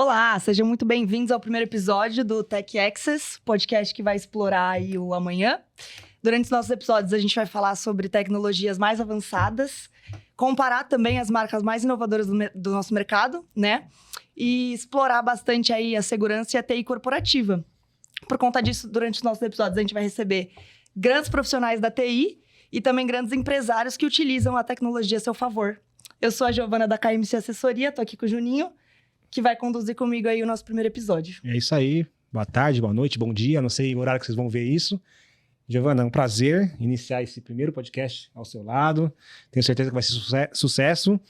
Olá, sejam muito bem-vindos ao primeiro episódio do Tech Access, podcast que vai explorar aí o amanhã. Durante os nossos episódios, a gente vai falar sobre tecnologias mais avançadas, comparar também as marcas mais inovadoras do nosso mercado, né? E explorar bastante aí a segurança e a TI corporativa. Por conta disso, durante os nossos episódios, a gente vai receber grandes profissionais da TI e também grandes empresários que utilizam a tecnologia a seu favor. Eu sou a Giovana da KMC Assessoria, tô aqui com o Juninho, que vai conduzir comigo aí o nosso primeiro episódio. É isso aí. Boa tarde, boa noite, bom dia. Não sei o horário que vocês vão ver isso. Giovana, é um prazer iniciar esse primeiro podcast ao seu lado. Tenho certeza que vai ser sucesso.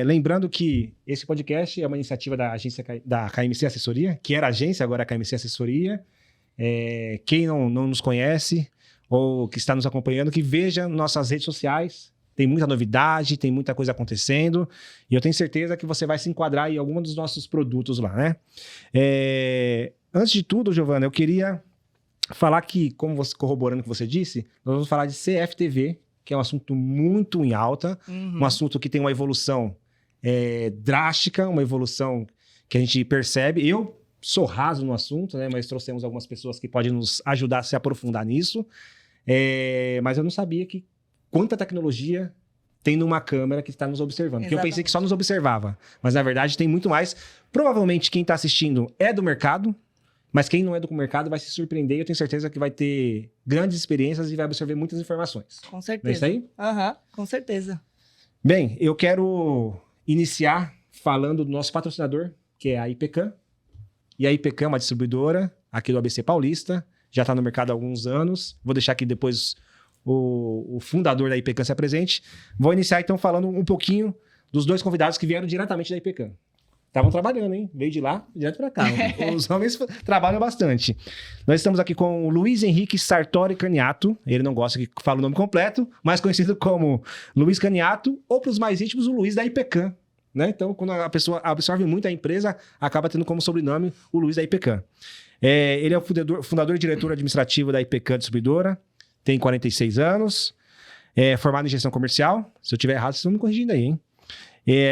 Lembrando que esse podcast é uma iniciativa da agência da KMC Assessoria, que era agência, agora é KMC Assessoria. Quem não nos conhece ou que está nos acompanhando, que veja nossas redes sociais. Tem muita novidade, tem muita coisa acontecendo e eu tenho certeza que você vai se enquadrar em algum dos nossos produtos lá, né? Antes de tudo, Giovana, eu queria falar que, como você, corroborando o que você disse, nós vamos falar de CFTV, que é um assunto muito em alta, um assunto que tem uma evolução drástica, uma evolução que a gente percebe. Eu sou raso no assunto, né? Mas trouxemos algumas pessoas que podem nos ajudar a se aprofundar nisso. Mas eu não sabia que quanta tecnologia tem numa câmera que está nos observando. Porque eu pensei que só nos observava. Mas, na verdade, tem muito mais. Provavelmente, quem está assistindo é do mercado, mas quem não é do mercado vai se surpreender. Eu tenho certeza que vai ter grandes experiências e vai absorver muitas informações. Com certeza. Não é isso aí? Com certeza. Bem, eu quero iniciar falando do nosso patrocinador, que é a IPCAM. E a IPCAM é uma distribuidora aqui do ABC Paulista. Já está no mercado há alguns anos. Vou deixar aqui depois o fundador da IPCAM se apresente. Vou iniciar então falando um pouquinho dos dois convidados que vieram diretamente da IPCAM. Estavam trabalhando, hein? Veio de lá, direto para cá. Os homens trabalham bastante. Nós estamos aqui com o Luiz Henrique Sartori Caniato. Ele não gosta que fale o nome completo, mas conhecido como Luiz Caniato, ou para os mais íntimos, o Luiz da IPCAM. Né? Então, quando a pessoa absorve muito a empresa, acaba tendo como sobrenome o Luiz da IPCAM. Ele é o fundador e diretor administrativo da IPCAM Distribuidora. Tem 46 anos, formado em gestão comercial. Se eu estiver errado, vocês estão me corrigindo aí, hein?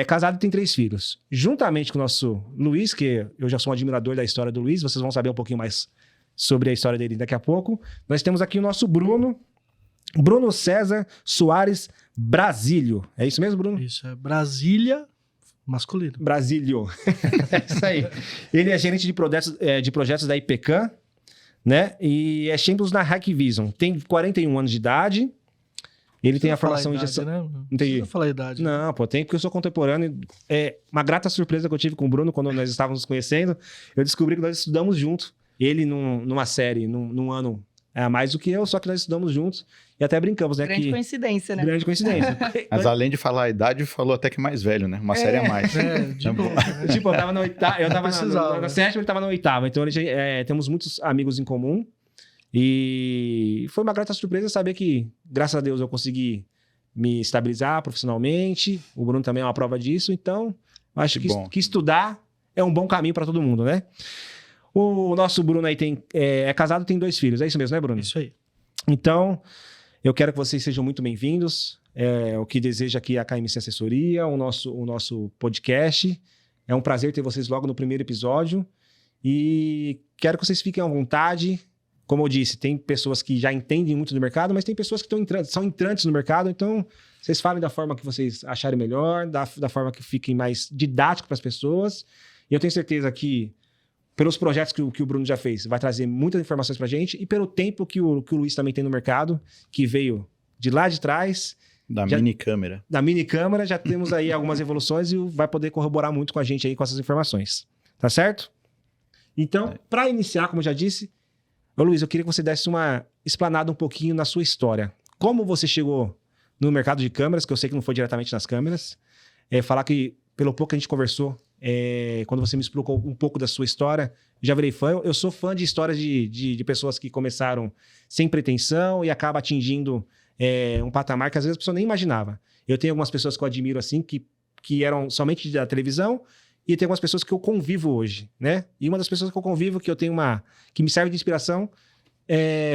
Casado e tem 3 filhos. Juntamente com o nosso Luiz, que eu já sou um admirador da história do Luiz, vocês vão saber um pouquinho mais sobre a história dele daqui a pouco. Nós temos aqui o nosso Bruno César Soares Brasílio. É isso mesmo, Bruno? Isso, é Brasília masculino. Brasílio. É isso aí. Ele é gerente de projetos da IPCAM, né? E é Champions na Hackvision. Tem 41 anos de idade. Ele tem a formação em gestão. Né? Entendi. Não precisa falar a idade. Não, pô, tem porque eu sou contemporâneo. É uma grata surpresa que eu tive com o Bruno quando nós estávamos nos conhecendo. Eu descobri que nós estudamos junto. Ele numa série, num ano a mais do que eu, só que nós estudamos juntos e até brincamos, né? Grande coincidência, né? Grande coincidência. Mas além de falar a idade, falou até que mais velho, né? Uma série a mais. Tipo, eu tava na oitava, eu tava na sétima, ele tava na oitava. Então, temos muitos amigos em comum. E foi uma grata surpresa saber que, graças a Deus, eu consegui me estabilizar profissionalmente. O Bruno também é uma prova disso. Então, acho que estudar é um bom caminho para todo mundo, né? O nosso Bruno aí é casado e tem 2 filhos. É isso mesmo, né, Bruno? Isso aí. Então, eu quero que vocês sejam muito bem-vindos. O que deseja aqui a KMC Assessoria, o nosso podcast. É um prazer ter vocês logo no primeiro episódio. E quero que vocês fiquem à vontade. Como eu disse, tem pessoas que já entendem muito do mercado, mas tem pessoas que são entrantes no mercado. Então, vocês falem da forma que vocês acharem melhor, da forma que fiquem mais didático para as pessoas. E eu tenho certeza que, pelos projetos que o Bruno já fez, vai trazer muitas informações para a gente. E pelo tempo que o Luiz também tem no mercado, que veio de lá de trás. Mini câmera. Da mini câmera, já temos aí algumas evoluções e vai poder corroborar muito com a gente aí com essas informações. Tá certo? Então, para iniciar, como eu já disse, Luiz, eu queria que você desse uma explanada um pouquinho na sua história. Como você chegou no mercado de câmeras, que eu sei que não foi diretamente nas câmeras. Falar que, pelo pouco que a gente conversou, quando você me explicou um pouco da sua história, já virei fã. Eu sou fã de histórias de pessoas que começaram sem pretensão e acabam atingindo um patamar que às vezes a pessoa nem imaginava. Eu tenho algumas pessoas que eu admiro assim, que eram somente da televisão, e tem algumas pessoas que eu convivo hoje, né? E uma das pessoas que eu convivo, que me serve de inspiração,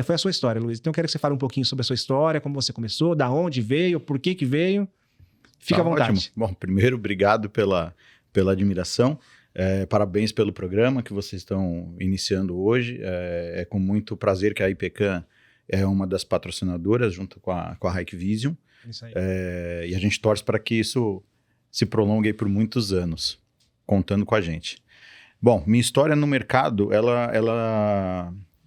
foi a sua história, Luiz. Então eu quero que você fale um pouquinho sobre a sua história, como você começou, da onde veio, por que veio. Fica à vontade. Ótimo. Bom, primeiro, obrigado pela admiração. Parabéns pelo programa que vocês estão iniciando hoje. É com muito prazer que a IPCAM é uma das patrocinadoras, junto com a Hikvision. Isso aí. E a gente torce para que isso se prolongue aí por muitos anos, contando com a gente. Bom, minha história no mercado,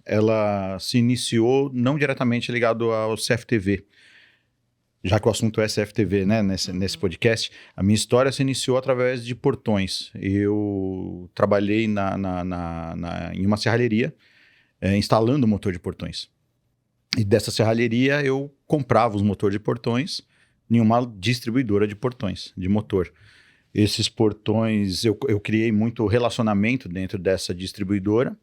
ela se iniciou não diretamente ligado ao CFTV, já que o assunto é CFTV, né, nesse podcast. A minha história se iniciou através de portões. Eu trabalhei em uma serralheria, instalando motor de portões. E dessa serralheria eu comprava os motores de portões em uma distribuidora de portões, de motor. Esses portões, eu criei muito relacionamento dentro dessa distribuidora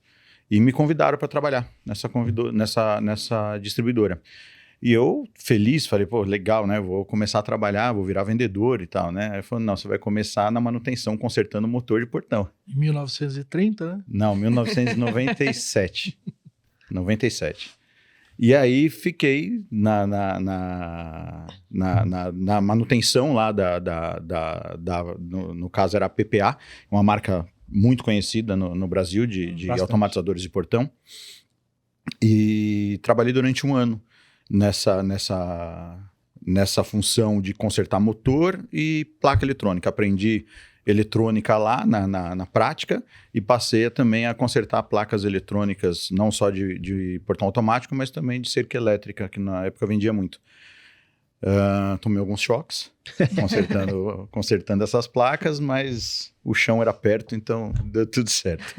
e me convidaram para trabalhar nessa distribuidora. E eu, feliz, falei, pô, legal, né? Vou começar a trabalhar, vou virar vendedor e tal, né? Aí ele falou, não, você vai começar na manutenção, consertando o motor de portão. Em 1930, né? Não, 1997. 97. E aí fiquei na manutenção lá no caso era a PPA, uma marca muito conhecida no Brasil de automatizadores de portão. E trabalhei durante um ano nessa função de consertar motor e placa eletrônica. Aprendi eletrônica lá na prática e passei também a consertar placas eletrônicas, não só de portão automático, mas também de cerca elétrica, que na época vendia muito. Tomei alguns choques consertando essas placas, mas o chão era perto, então deu tudo certo.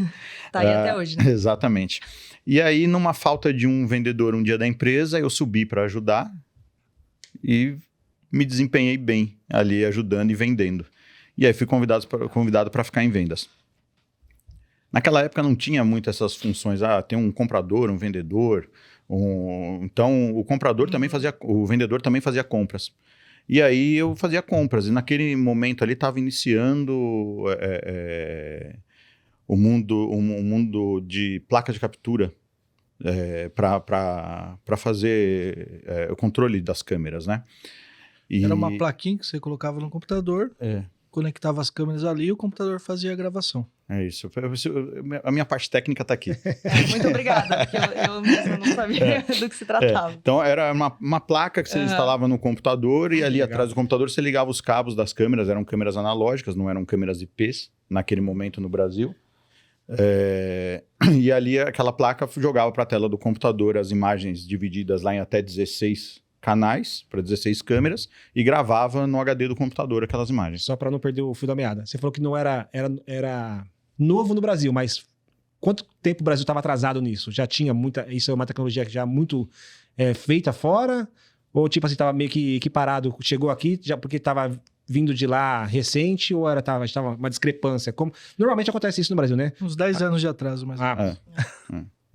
Tá aí até hoje, né? Exatamente. E aí, numa falta de um vendedor um dia da empresa, eu subi para ajudar e me desempenhei bem ali ajudando e vendendo. E aí fui convidado para ficar em vendas. Naquela época não tinha muito essas funções, tem um comprador, um vendedor. Então o vendedor também fazia compras. E aí eu fazia compras. E naquele momento ali estava iniciando o mundo de placa de captura para fazer o controle das câmeras, né? Era uma plaquinha que você colocava no computador, conectava as câmeras ali e o computador fazia a gravação. É isso. A minha parte técnica está aqui. Muito obrigada, porque eu mesmo não sabia do que se tratava. Então, era uma placa que você instalava no computador e ali atrás do computador você ligava os cabos das câmeras. Eram câmeras analógicas, não eram câmeras IPs, naquele momento no Brasil. E ali aquela placa jogava para a tela do computador as imagens divididas lá em até 16 canais, para 16 câmeras, e gravava no HD do computador aquelas imagens. Só para não perder o fio da meada. Você falou que não era novo no Brasil, mas quanto tempo o Brasil estava atrasado nisso? Já tinha isso é uma tecnologia que já muito feita fora? Ou tipo assim, estava meio que equiparado, chegou aqui já porque estava vindo de lá recente, ou estava uma discrepância? Normalmente acontece isso no Brasil, né? Uns 10 anos de atraso, mais ou menos.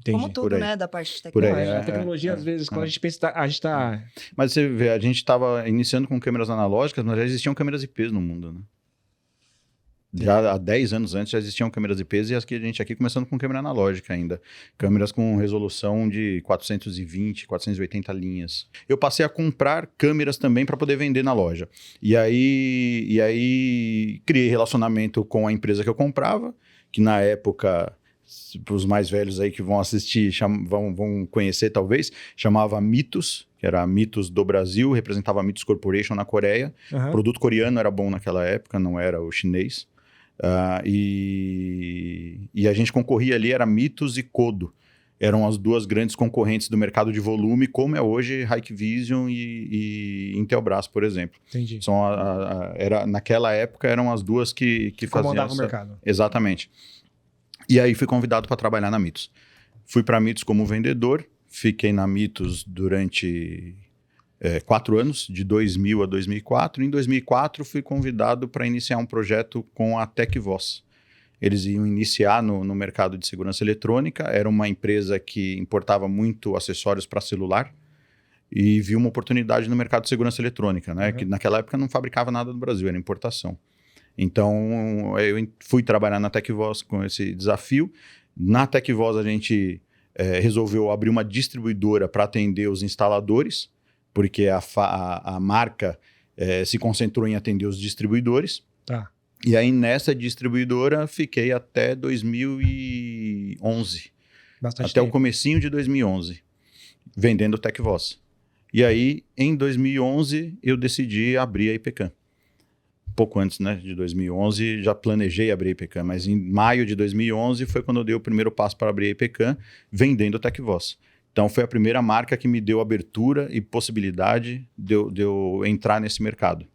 Entendi. Como tudo, né, da parte Por aí. tecnológica. A tecnologia, às vezes, quando a gente pensa, a gente tá... Mas você vê, a gente estava iniciando com câmeras analógicas, mas já existiam câmeras IPs no mundo, né? Já há 10 anos antes já existiam câmeras IPs e a gente aqui começando com câmera analógica ainda. Câmeras com resolução de 420, 480 linhas. Eu passei a comprar câmeras também para poder vender na loja. E aí criei relacionamento com a empresa que eu comprava, que na época, para os mais velhos aí que vão assistir, vão conhecer talvez, chamava Mitos, que era a Mitos do Brasil, representava a Mitos Corporation na Coreia. Uhum. O produto coreano era bom naquela época, não era o chinês. E a gente concorria ali, era Mitos e Kodo. Eram as duas grandes concorrentes do mercado de volume, como é hoje Hikvision e Intelbras, por exemplo. Entendi. Naquela época eram as duas que faziam Comandavam o mercado. Exatamente. E aí fui convidado para trabalhar na Mitos. Fui para a Mitos como vendedor, fiquei na Mitos durante 4 anos, de 2000 a 2004. Em 2004 fui convidado para iniciar um projeto com a TecVoz. Eles iam iniciar no mercado de segurança eletrônica, era uma empresa que importava muito acessórios para celular e viu uma oportunidade no mercado de segurança eletrônica, né? Que naquela época não fabricava nada no Brasil, era importação. Então, eu fui trabalhar na TecVoz com esse desafio. Na TecVoz, a gente resolveu abrir uma distribuidora para atender os instaladores, porque a marca se concentrou em atender os distribuidores. Tá. E aí, nessa distribuidora, fiquei até 2011. Bastante Até tempo. o comecinho de 2011, vendendo TecVoz. E aí, em 2011, eu decidi abrir a IPCAM. Pouco antes, né, de 2011, já planejei abrir a IPCAM, mas em maio de 2011 foi quando eu dei o primeiro passo para abrir a IPCAM, vendendo TecVoz. Então, foi a primeira marca que me deu abertura e possibilidade de eu entrar nesse mercado.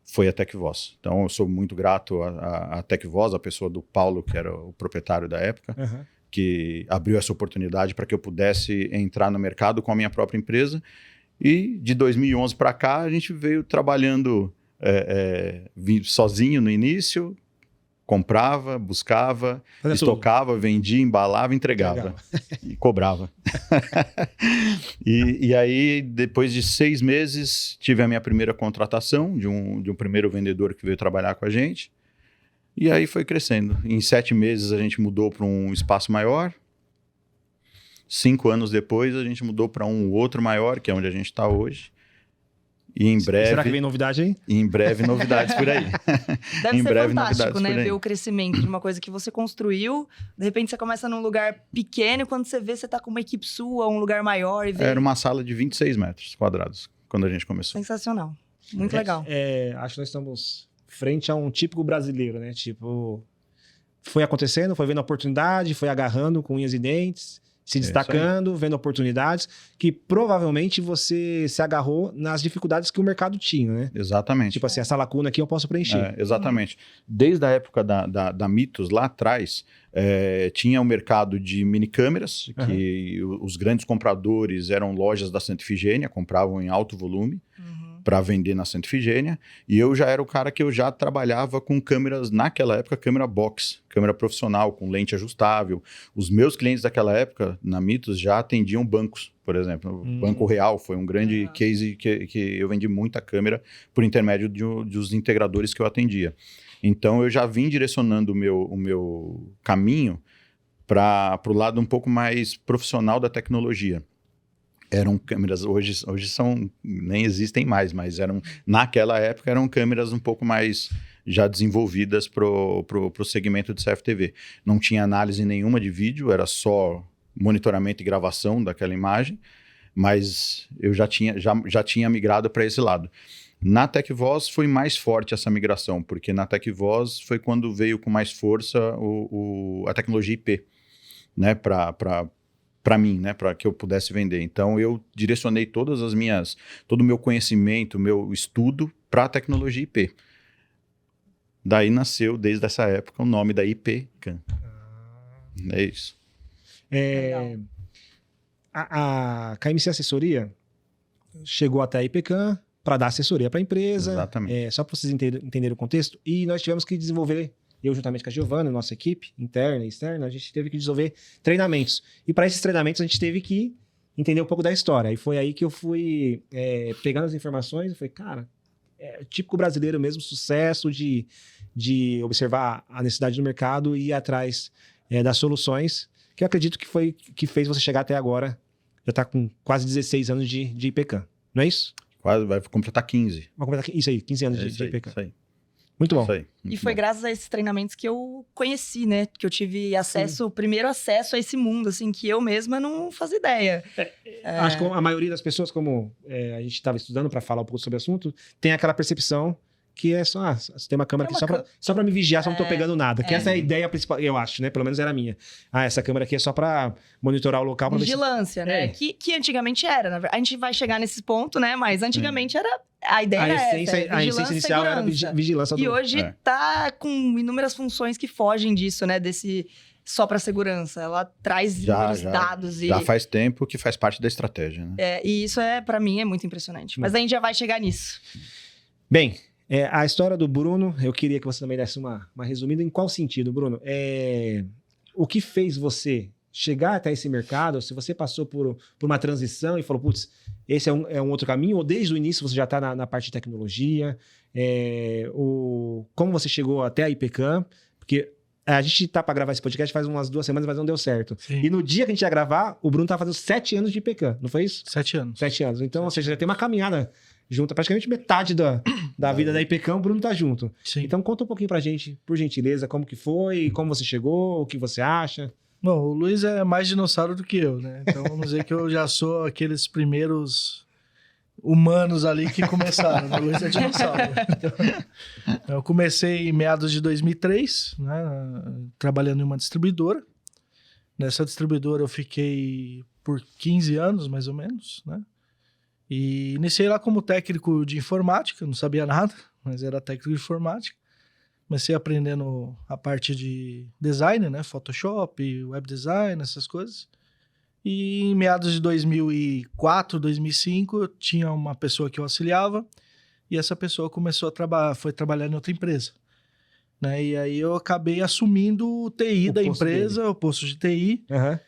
Foi a TecVoz. Então, eu sou muito grato à TecVoz, a pessoa do Paulo, que era o proprietário da época, que abriu essa oportunidade para que eu pudesse entrar no mercado com a minha própria empresa. E de 2011 para cá, a gente veio trabalhando sozinho no início, comprava, buscava, estocava, vendia, embalava, entregava e cobrava. e aí, depois de 6 meses, tive a minha primeira contratação de um primeiro vendedor que veio trabalhar com a gente. E aí foi crescendo. Em 7 meses a gente mudou para um espaço maior. 5 anos depois a gente mudou para um outro maior, que é onde a gente está hoje. E em breve... Será que vem novidade aí? Em breve novidades por aí. Deve Em ser breve, fantástico, novidades né? por aí. Ver o crescimento de uma coisa que você construiu. De repente você começa num lugar pequeno e quando você vê, você tá com uma equipe sua, um lugar maior. E vê... Era uma sala de 26 metros quadrados quando a gente começou. Sensacional. Muito legal. Acho que nós estamos frente a um típico brasileiro, né? Tipo, foi acontecendo, foi vendo a oportunidade, foi agarrando com unhas e dentes, se destacando, vendo oportunidades, que provavelmente você se agarrou nas dificuldades que o mercado tinha, né? Exatamente. Tipo assim, essa lacuna aqui eu posso preencher. Exatamente. Desde a época da Mitos, lá atrás, tinha um mercado de minicâmeras, que os grandes compradores eram lojas da Santa Ifigênia, compravam em alto volume para vender na Santa Ifigênia, e eu já era o cara que eu já trabalhava com câmeras, naquela época, câmera box, câmera profissional, com lente ajustável. Os meus clientes daquela época, na Mitos, já atendiam bancos, por exemplo. O Banco Real foi um grande case que eu vendi muita câmera por intermédio dos integradores que eu atendia. Então, eu já vim direcionando o meu caminho para o lado um pouco mais profissional da tecnologia. Eram câmeras, hoje nem existem mais, mas naquela época eram câmeras um pouco mais já desenvolvidas pro segmento de CFTV. Não tinha análise nenhuma de vídeo, era só monitoramento e gravação daquela imagem, mas eu já tinha migrado para esse lado. Na TecVoz foi mais forte essa migração, porque na TecVoz foi quando veio com mais força a tecnologia IP, né, para mim, né, para que eu pudesse vender. Então, eu direcionei todo o meu conhecimento, meu estudo para a tecnologia IP. Daí nasceu, desde essa época, o nome da IPCAM. É isso. A KMC Assessoria chegou até a IPCAM para dar assessoria para a empresa. Exatamente. Só para vocês entenderem o contexto. E nós tivemos que desenvolver, eu juntamente com a Giovana, nossa equipe interna e externa, a gente teve que desenvolver treinamentos. E para esses treinamentos a gente teve que entender um pouco da história. E foi aí que eu fui pegando as informações e falei, cara, típico brasileiro mesmo, sucesso de observar a necessidade do mercado e ir atrás das soluções, que eu acredito que foi que fez você chegar até agora. Já está com quase 16 anos de IPCAM, não é isso? Quase, vai completar 15. Vamos completar isso aí, 15 anos de IPCAM. Isso aí. Muito bom. Isso aí, muito E foi bom. graças a esses treinamentos que eu conheci, né? Que eu tive acesso, o primeiro acesso a esse mundo, assim, que eu mesma não fazia ideia. Acho que a maioria das pessoas, como a gente estava estudando para falar um pouco sobre o assunto, tem aquela percepção que é só, você tem uma câmera aqui só para me vigiar, só não tô pegando nada. Que essa é a ideia principal, eu acho, né? Pelo menos era a minha. Essa câmera aqui é só para monitorar o local. Vigilância, né? Que antigamente era. Na verdade. A gente vai chegar nesse ponto, né? Mas antigamente era... A ideia era essa. A essência inicial era vigilância. E hoje tá com inúmeras funções que fogem disso, né? Desse só para segurança. Ela traz inúmeros dados. Já faz tempo que faz parte da estratégia, né? E isso para mim é muito impressionante. Mas a gente já vai chegar nisso. Bem... a história do Bruno, eu queria que você também desse uma resumida. Em qual sentido, Bruno? O que fez você chegar até esse mercado? Se você passou por uma transição e falou, putz, esse é um outro caminho, ou desde o início você já está na parte de tecnologia, como você chegou até a IPCAM, porque a gente tá para gravar esse podcast faz umas 2 semanas, mas não deu certo. Sim. E no dia que a gente ia gravar, o Bruno tá fazendo 7 anos de IPCAM, não foi isso? 7 anos. 7 anos. Então, ou seja, já tem uma caminhada junto. Praticamente metade da vida da IPCAM, o Bruno tá junto. Sim. Então conta um pouquinho pra gente, por gentileza, como que foi, como você chegou, o que você acha. Bom, o Luiz é mais dinossauro do que eu, né? Então vamos dizer que eu já sou aqueles primeiros humanos ali que começaram. O Luiz é dinossauro. Então, eu comecei em meados de 2003, né? Trabalhando em uma distribuidora. Nessa distribuidora eu fiquei por 15 anos, mais ou menos, né? E iniciei lá como técnico de informática, não sabia nada, mas era técnico de informática. Comecei aprendendo a parte de design, né? Photoshop, web design, essas coisas. E em meados de 2004, 2005, eu tinha uma pessoa que eu auxiliava e essa pessoa começou a foi trabalhar em outra empresa. Né? E aí eu acabei assumindo o TI da empresa, o posto de TI.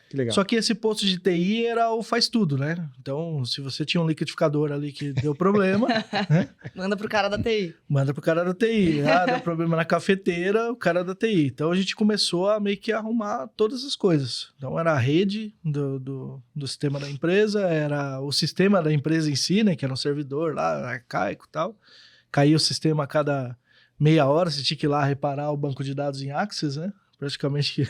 Que legal. Só que esse posto de TI era o faz tudo, né? Então, se você tinha um liquidificador ali que deu problema, né? Manda pro cara da TI. Manda pro cara da TI. Deu problema na cafeteira, o cara da TI. Então a gente começou a meio que arrumar todas as coisas. Então era a rede do sistema da empresa, era o sistema da empresa em si, né? Que era um servidor lá, arcaico e tal. Caía o sistema a cada meia hora, você tinha que ir lá reparar o banco de dados em Access, né? Praticamente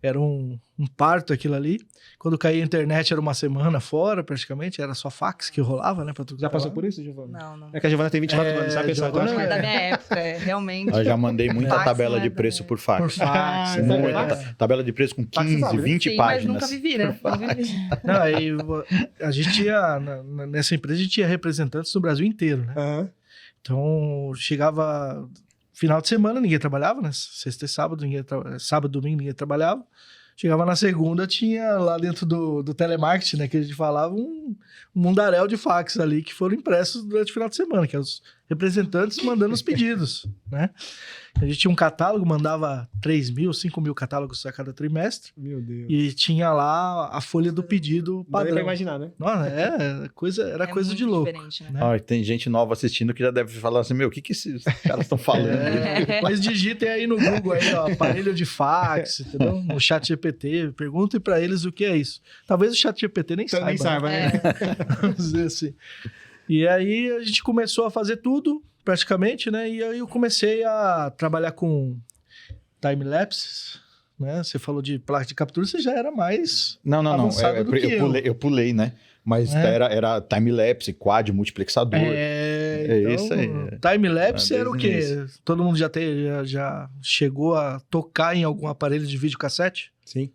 era um parto aquilo ali. Quando caía a internet era uma semana fora, praticamente. Era só fax que rolava, né? Pra tudo. Já passou por isso, Giovana? Não. É que a Giovana tem 24 anos, sabe, pessoal? Então, Giovana Não é da minha época, realmente. Eu já mandei muita Fax tabela não é de da preço minha por fax. Por fax. Ah, né? fax? Tabela de preço com Fax 15, sabe, né? 20 Sim, páginas. mas nunca vivi, né? Não vivi. Não, aí a gente tinha... Nessa empresa a gente tinha representantes do Brasil inteiro, né? Aham. Então, chegava... Final de semana, ninguém trabalhava, né? Sexta e sábado, sábado e domingo, ninguém trabalhava. Chegava na segunda, tinha lá dentro do telemarketing, né? Que a gente falava, um mundaréu de fax ali que foram impressos durante o final de semana, que é os representantes mandando os pedidos, né? A gente tinha um catálogo, mandava 3.000, 5.000 catálogos a cada trimestre. Meu Deus. E tinha lá a folha do pedido Não dá nem padrão. pra imaginar, né? Nossa, era coisa É de muito louco. diferente, né? né? Ó, tem gente nova assistindo que já deve falar assim, meu, o que esses caras estão falando? Depois digitem aí no Google aí, ó, aparelho de fax, entendeu? No chat GPT, perguntem pra eles o que é isso. Talvez o chat GPT nem Então, saiba. nem saiba, né? Vamos dizer assim. E aí a gente começou a fazer tudo, praticamente, né? E aí eu comecei a trabalhar com time-lapses, né? Você falou de placa de captura, você já era mais Não. avançado do que Eu pulei, né? Mas era time-lapse, quad, multiplexador. Então, isso aí. Time-lapse era o quê? Desde Todo mundo já chegou a tocar em algum aparelho de videocassete? Sim.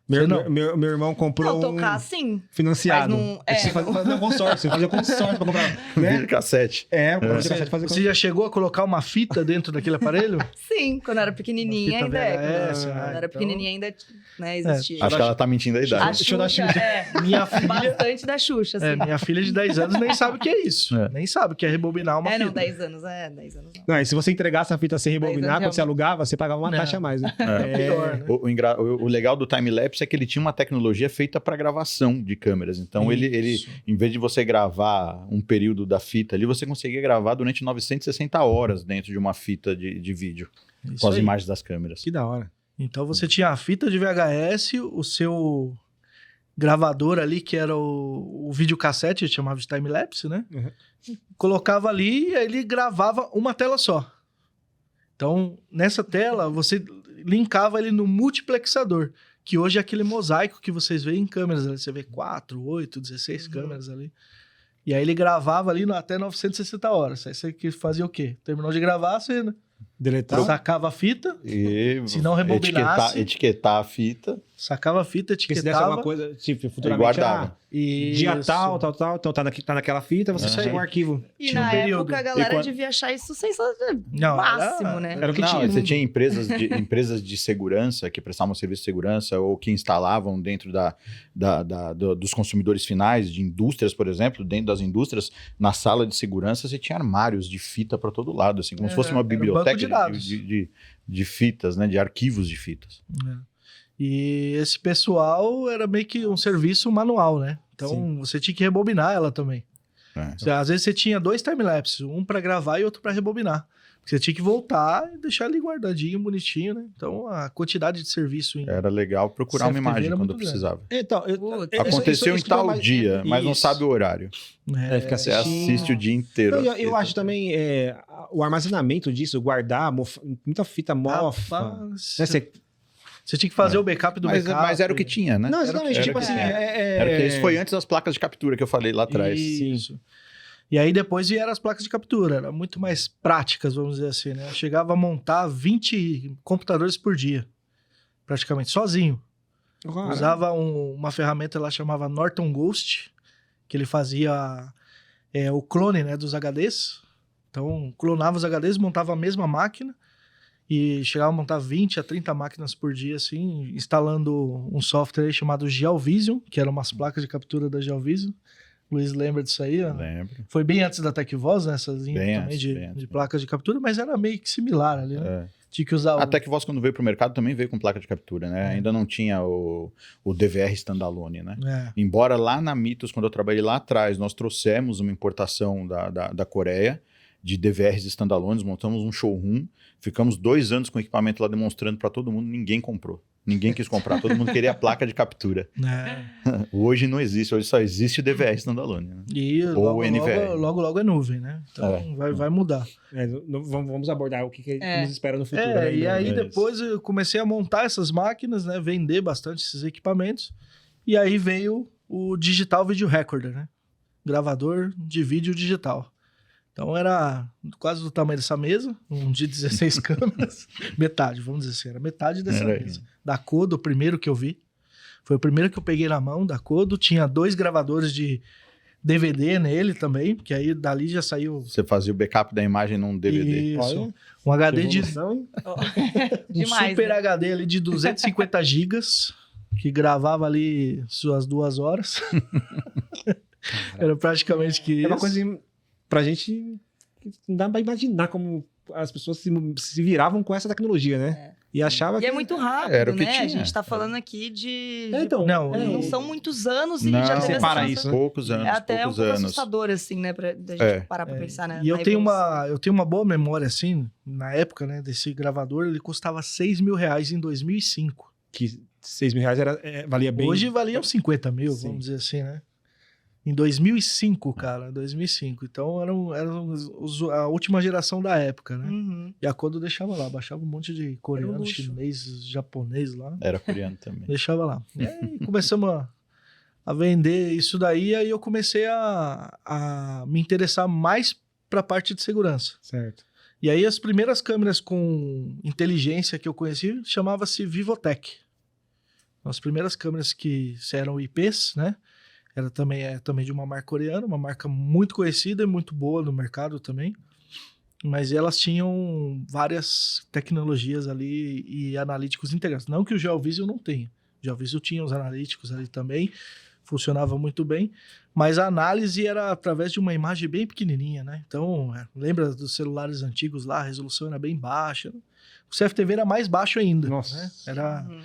Você não? Meu irmão comprou Não, tocar sim. financiado. Mas não- Você fazia consórcio, fazia consórcio pra comprar. Né? Videocassete. O videocassete fazia Você já chegou a colocar uma fita dentro daquele aparelho? Sim, quando eu era pequenininha Uma ainda fita é. VHS, Quando eu era então- pequenininha ainda, né, existia. Acho que ela tá mentindo a idade. A Deixa eu dar Xuxa, Minha filha, bastante da Xuxa, assim. minha filha de 10 anos nem sabe o que é isso. É. Nem sabe o que é rebobinar uma fita. Não, 10 anos, 10 anos não. Não, e se você entregasse a fita sem rebobinar, Daí quando você alugava, você pagava uma Não. taxa a mais, né? Pior, né? O legal do time-lapse é que ele tinha uma tecnologia feita para gravação de câmeras. Então, ele, Isso. em vez de você gravar um período da fita ali, você conseguia gravar durante 960 horas dentro de uma fita de vídeo, Isso com as aí. imagens das câmeras. Que da hora. Então você tinha a fita de VHS, o seu gravador ali, que era o videocassete, chamava de time-lapse, né? Uhum. Colocava ali e aí ele gravava uma tela só. Então, nessa tela, você linkava ele no multiplexador, que hoje é aquele mosaico que vocês veem em câmeras. Ali. Você vê 4, 8, 16 câmeras ali. E aí ele gravava ali até 960 horas. Aí você fazia o quê? Terminou de gravar, você Deletar. sacava a fita, E Se não rebobinasse- etiquetar a fita sacava a fita, Porque se desse alguma etiquetava. coisa, tipo, e futuramente, guardava. dia Isso. tal, então tá naquela fita, você Isso chega aí. um arquivo. E Tinha um na período. época a galera E quando- devia achar isso sensacional. Não, Máximo, era- né? Era o que Não, tinha. você tinha empresas de segurança que prestavam serviço de segurança ou que instalavam dentro dos consumidores finais, de indústrias, por exemplo, dentro das indústrias, na sala de segurança você tinha armários de fita para todo lado, assim, como se fosse uma era um banco biblioteca de dados. de fitas, né, de arquivos de fitas. E esse pessoal era meio que um serviço manual, né? Então Sim. você tinha que rebobinar ela também. Às vezes você tinha 2 timelapses, um para gravar e outro para rebobinar. Você tinha que voltar e deixar ali guardadinho, bonitinho, né? Então, a quantidade de serviço... Era legal procurar uma CFTV imagem era quando muito precisava. Então, Aconteceu em tal dia, mas não sabe o horário. Fica Você assistindo. assiste o dia inteiro. Eu acho também o armazenamento disso, guardar, muita fita mofa. Rapaz, Né, você- Você tinha que fazer o backup do backup. Mas era o que tinha, né? Não, exatamente. Era Tipo o que assim, tinha. Era que isso foi antes das placas de captura que eu falei lá atrás. Isso. E aí depois vieram as placas de captura, eram muito mais práticas, vamos dizer assim, né? Eu chegava a montar 20 computadores por dia, praticamente, sozinho. Cara, Usava uma ferramenta lá chamava Norton Ghost, que ele fazia o clone, né, dos HDs. Então, clonava os HDs, montava a mesma máquina e chegava a montar 20 a 30 máquinas por dia, assim, instalando um software aí chamado GeoVision, que eram umas placas de captura da GeoVision. O Luiz lembra disso aí? Ó? Lembro. Foi bem antes da TecVoz, né? Essas linhas Bem também antes, de, bem antes. de placas de captura, mas era meio que similar ali, né? É. Tinha que usar A TecVoz, quando veio pro mercado, também veio com placa de captura, né? Ainda não tinha o DVR standalone, né? Embora lá na Mitos, quando eu trabalhei lá atrás, nós trouxemos uma importação da Coreia de DVRs standalones, montamos um showroom, ficamos 2 anos com o equipamento lá demonstrando para todo mundo, ninguém comprou. Ninguém quis comprar, todo mundo queria a placa de captura. Hoje não existe, hoje só existe o DVR standalone. Né? E Ou NVR. logo é nuvem, né? Então vai mudar. vamos abordar o que nos espera no futuro. Né? E aí depois eu comecei a montar essas máquinas, né? Vender bastante esses equipamentos. E aí veio o Digital Video Recorder, né? Gravador de vídeo digital. Então era quase do tamanho dessa mesa, um de 16 câmeras, metade, vamos dizer assim, era metade dessa mesa. Da Kodo, o primeiro que eu vi, foi o primeiro que eu peguei na mão, da Kodo, tinha 2 gravadores de DVD nele também, que aí dali já saiu... Você fazia o backup da imagem num DVD. Isso, um HD de... Demais, super né? HD ali de 250 gigas, que gravava ali suas 2 horas. Era praticamente que isso. É uma coisa pra gente que não dá pra imaginar como as pessoas se viravam com essa tecnologia, né? E achava E que... é muito rápido, Era o que né? tinha. A gente tá falando aqui de... Então, Não, são muitos anos e Não, já teve separa essa... isso, né? Poucos anos, É até um poucos pouco anos. assustador, assim, né? Da gente parar pra pensar, né? E eu na tenho evolução. uma boa memória, assim, na época, né, desse gravador, ele custava R$6 mil em 2005. que R$6 mil valia bem... Hoje valia uns 50 mil, Sim. vamos dizer assim, né? Em 2005, cara, 2005. Então eram a última geração da época, né? Uhum. E a Kodo deixava lá, baixava um monte de coreano, luxo. chinês, japonês lá. Era coreano também. Deixava lá. E aí começamos a vender isso daí, aí eu comecei a me interessar mais para a parte de segurança. Certo. E aí as primeiras câmeras com inteligência que eu conheci chamava-se Vivotech. As primeiras câmeras que eram IPs, né? Era também de uma marca coreana, uma marca muito conhecida e muito boa no mercado também. Mas elas tinham várias tecnologias ali e analíticos integrados. Não que o GeoVision não tenha. O GeoVision tinha os analíticos ali também, funcionava muito bem. Mas a análise era através de uma imagem bem pequenininha, né? Então, lembra dos celulares antigos lá? A resolução era bem baixa. O CFTV era mais baixo ainda. Nossa. Né?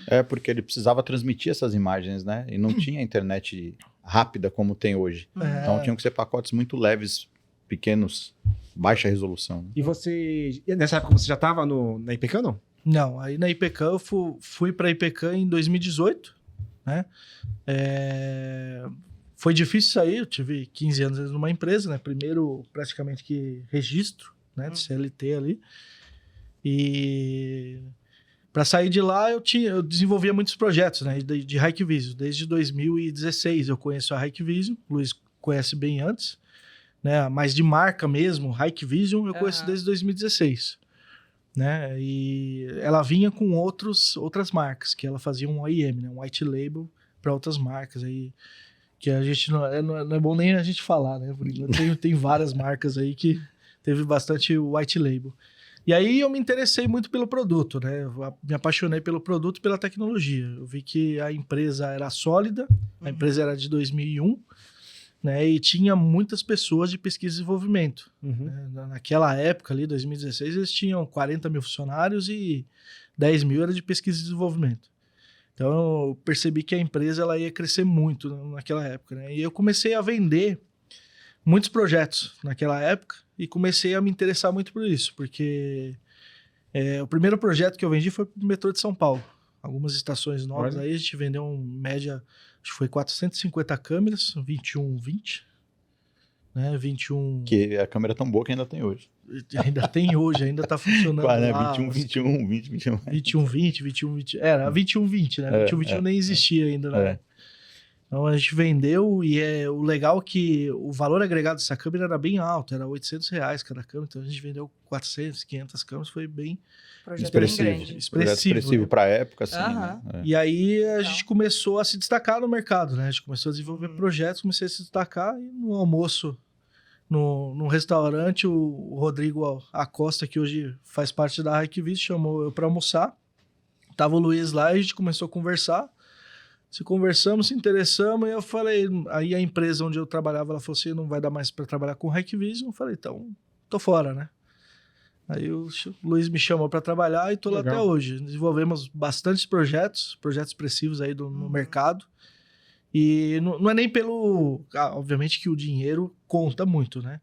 Era... Porque ele precisava transmitir essas imagens, né? E não tinha internet rápida como tem hoje. Então tinham que ser pacotes muito leves, pequenos, baixa resolução. Né? E você... Nessa época você já estava na IPK, não? Não, aí na IPK eu fui para a IPK em 2018, né? Foi difícil sair, eu tive 15 anos numa empresa, né? Primeiro, praticamente que registro, né? De CLT ali. E para sair de lá, eu desenvolvia muitos projetos, né? De Hikvision. Desde 2016 eu conheço a Hikvision, o Luiz conhece bem antes, né? Mas de marca mesmo, Hikvision, eu conheço desde 2016. Né? E ela vinha com outras marcas, que ela fazia um OEM, né? Um white label para outras marcas aí, que a gente não é bom nem a gente falar, né? Tem várias marcas aí que teve bastante white label. E aí eu me interessei muito pelo produto, né? Eu me apaixonei pelo produto e pela tecnologia. Eu vi que a empresa era sólida, a empresa era de 2001, né? E tinha muitas pessoas de pesquisa e desenvolvimento. Né? Naquela época ali, 2016, eles tinham 40 mil funcionários e 10 mil era de pesquisa e desenvolvimento. Então eu percebi que a empresa ela ia crescer muito naquela época, né? E eu comecei a vender muitos projetos naquela época e comecei a me interessar muito por isso, porque o primeiro projeto que eu vendi foi pro metrô de São Paulo. Algumas estações novas. Aí a gente vendeu em média, acho que foi 450 câmeras, 21-20, né? 21... Que a câmera é tão boa que ainda tem hoje. Ainda tem hoje, ainda tá funcionando Né? lá. 21, 21. 21-20, 21-20. Era 21-20, né? 21-21 nem existia ainda, né? Então a gente vendeu e o legal é que o valor agregado dessa câmera era bem alto, era R$800 cada câmera, então a gente vendeu 400, 500 câmeras, foi bem expressivo né? para a época, assim, Aham. né? E aí a gente começou a se destacar no mercado, né? A gente começou a desenvolver projetos, comecei a se destacar e no almoço, num restaurante, o Rodrigo Acosta, que hoje faz parte da Hikviz, chamou eu para almoçar. Tava o Luiz lá e a gente começou a conversar. Se conversamos, se interessamos, e eu falei... Aí a empresa onde eu trabalhava, ela falou assim, não vai dar mais para trabalhar com Hikvision. Eu falei, então, tô fora, né? Aí o Luiz me chamou para trabalhar e tô lá até hoje. Desenvolvemos bastantes projetos expressivos aí no mercado. E não é nem pelo... obviamente que o dinheiro conta muito, né?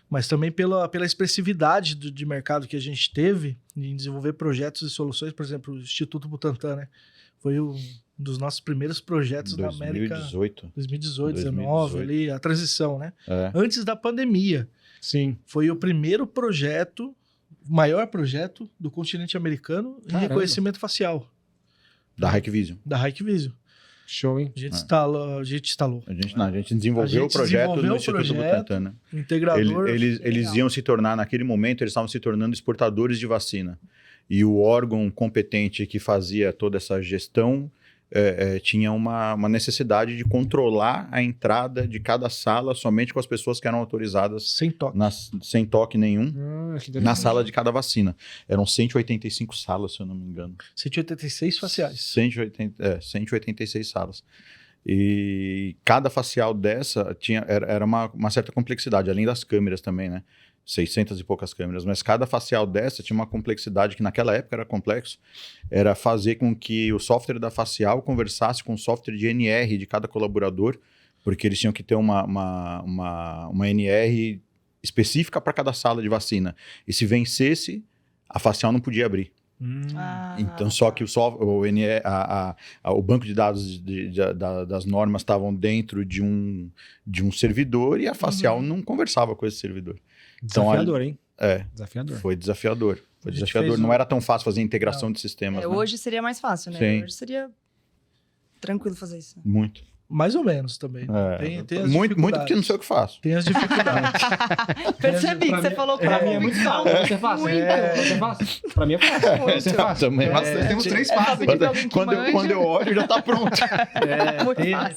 Mas também pela expressividade de mercado que a gente teve em desenvolver projetos e soluções. Por exemplo, o Instituto Butantan, né? Foi um dos nossos primeiros projetos na América. 2018, 2019, ali, a transição, né? Antes da pandemia. Sim. Foi o primeiro projeto, o maior projeto do continente americano em reconhecimento facial. Da Hikvision. Da Hikvision. Show, hein? A gente instalou. A gente desenvolveu o projeto no Instituto Butantan, né? Integrador. Eles iam se tornar, naquele momento, eles estavam se tornando exportadores de vacina. E o órgão competente que fazia toda essa gestão tinha uma necessidade de controlar a entrada de cada sala somente com as pessoas que eram autorizadas sem toque, sem toque nenhum na sala de cada vacina. Eram 185 salas, se eu não me engano. 186 faciais. 186 salas. E cada facial dessa era uma certa complexidade, além das câmeras também, né? 600 e poucas câmeras, mas cada facial dessa tinha uma complexidade que naquela época era complexo, era fazer com que o software da facial conversasse com o software de NR de cada colaborador, porque eles tinham que ter uma NR específica para cada sala de vacina, e se vencesse, a facial não podia abrir. Então, só que o banco de dados das normas estavam dentro de um servidor e a facial não conversava com esse servidor. Desafiador, hein? Desafiador. Foi desafiador. Não era tão fácil fazer integração de sistemas. Né? Hoje seria mais fácil, né? Sim. Hoje seria tranquilo fazer isso. Muito. Mais ou menos também. Tem as muito porque não sei o que faço. Tem as dificuldades. Percebi que você falou pra mim é muito fácil. Você é fácil? Você é fácil? Pra mim é fácil. Você é fácil? Também é fácil. Temos 3 passos aqui. Quando eu olho, já tá pronto.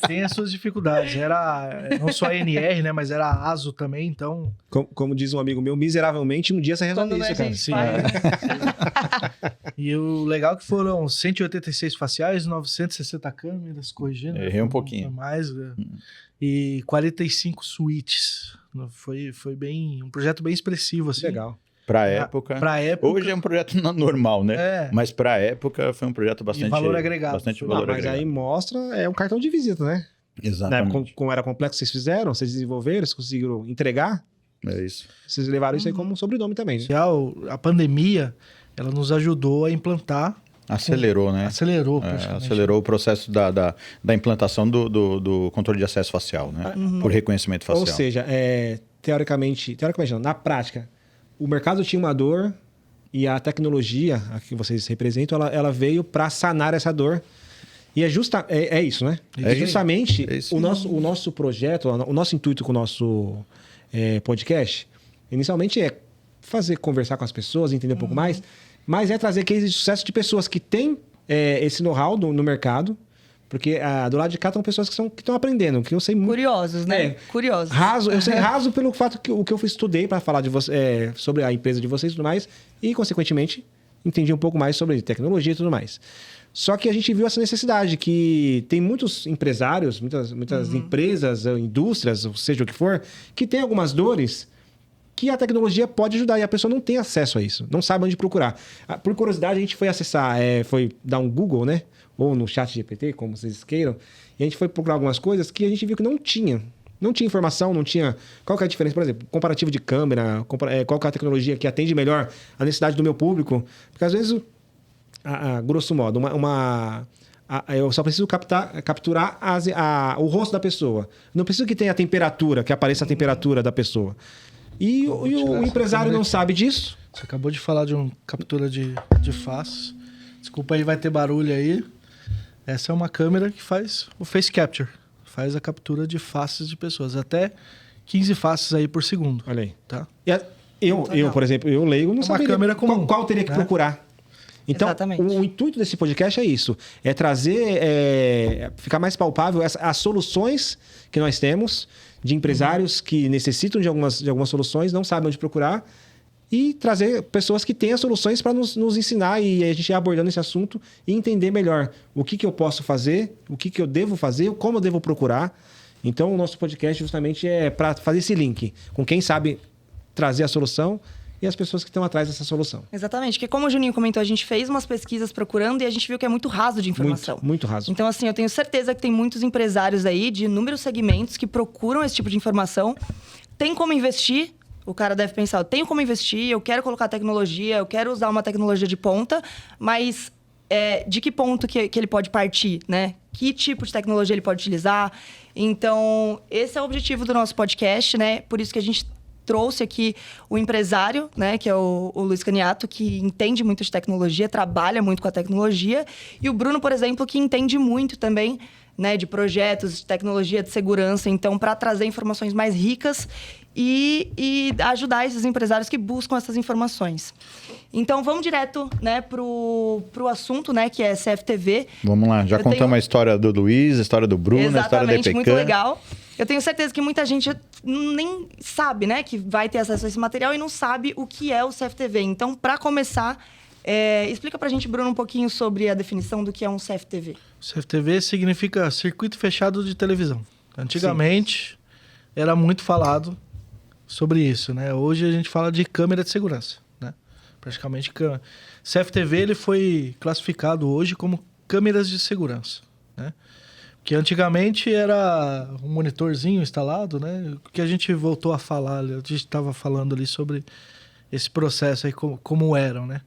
Tem as suas dificuldades. Era não só a NR, né? Mas era a ASO também, então... Como diz um amigo meu, miseravelmente, um dia você resolve isso, cara. Sim. E o legal é que foram 186 faciais, 960 câmeras, corrigindo. Errei um pouquinho. Mais, e 45 suítes. Foi bem um projeto bem expressivo, assim. Legal. Pra época. Hoje é um projeto normal, né? Mas pra época foi um projeto bastante... E valor agregado. Mas aí mostra, é um cartão de visita, né? Exatamente. Como era complexo, vocês fizeram, vocês desenvolveram, vocês conseguiram entregar. É isso. Vocês levaram isso aí como sobrenome também, né? A pandemia, ela nos ajudou a implantar. Acelerou, né? Acelerou o processo da implantação do controle de acesso facial, né? Por reconhecimento facial. Ou seja, teoricamente não, na prática, o mercado tinha uma dor e a tecnologia a que vocês representam, ela veio para sanar essa dor. E é isso, né? Justamente o nosso projeto, o nosso intuito com o nosso podcast, inicialmente é conversar com as pessoas, entender um pouco mais, mas é trazer cases de sucesso de pessoas que têm esse know-how no mercado, porque do lado de cá estão pessoas que estão aprendendo, que eu sei muito... Curiosos, né? Curiosos. Eu sei raso pelo fato que o que eu estudei para falar sobre a empresa de vocês e tudo mais, e, consequentemente, entendi um pouco mais sobre tecnologia e tudo mais. Só que a gente viu essa necessidade, que tem muitos empresários, muitas empresas, indústrias, seja o que for, que tem algumas dores que a tecnologia pode ajudar e a pessoa não tem acesso a isso, não sabe onde procurar. Por curiosidade, a gente foi acessar, foi dar um Google, né? Ou no chat GPT, como vocês queiram, e a gente foi procurar algumas coisas que a gente viu que não tinha. Não tinha informação, não tinha... Qual que é a diferença? Por exemplo, comparativo de câmera, qual que é a tecnologia que atende melhor a necessidade do meu público? Porque às vezes, grosso modo, eu só preciso capturar o rosto da pessoa. Não preciso que tenha a temperatura, que apareça a temperatura da pessoa. E o empresário não sabe disso. Você acabou de falar de uma captura de face. Desculpa aí, vai ter barulho aí. Essa é uma câmera que faz o face capture. Faz a captura de faces de pessoas. Até 15 faces aí por segundo. Olha aí. Tá? Eu, por exemplo, eu leigo, não saberia câmera comum, qual teria que procurar. Então, Exatamente. o intuito desse podcast é isso. É trazer, ficar mais palpável as soluções que nós temos de empresários que necessitam de algumas soluções, não sabem onde procurar, e trazer pessoas que tenham soluções para nos ensinar e a gente ir abordando esse assunto e entender melhor o que eu posso fazer, o que eu devo fazer, como eu devo procurar. Então, o nosso podcast justamente é para fazer esse link com quem sabe trazer a solução e as pessoas que estão atrás dessa solução. Exatamente, porque como o Juninho comentou, a gente fez umas pesquisas procurando e a gente viu que é muito raso de informação. Muito raso. Então, assim, eu tenho certeza que tem muitos empresários aí de inúmeros segmentos que procuram esse tipo de informação. Tem como investir? O cara deve pensar, eu tenho como investir, eu quero colocar tecnologia, eu quero usar uma tecnologia de ponta, mas de que ponto que ele pode partir, né? Que tipo de tecnologia ele pode utilizar? Então, esse é o objetivo do nosso podcast, né? Por isso que a gente trouxe aqui o empresário, né, que é o Luiz Caniato, que entende muito de tecnologia, trabalha muito com a tecnologia, e o Bruno, por exemplo, que entende muito também, né, de projetos, de tecnologia, de segurança, então, para trazer informações mais ricas e ajudar esses empresários que buscam essas informações. Então, vamos direto, né, pro assunto, né, que é CFTV. Vamos lá, já contamos a história do Luiz, a história do Bruno, a história da EPK. Exatamente, muito legal. Eu tenho certeza que muita gente nem sabe, né, que vai ter acesso a esse material e não sabe o que é o CFTV. Então, para começar, explica pra gente, Bruno, um pouquinho sobre a definição do que é um CFTV. CFTV significa circuito fechado de televisão. Antigamente, era muito falado sobre isso, né? Hoje a gente fala de câmera de segurança, né? Praticamente câmera. CFTV ele foi classificado hoje como câmeras de segurança, né? Que antigamente era um monitorzinho instalado, né? Que a gente voltou a falar, a gente estava falando ali sobre esse processo aí, como eram, né?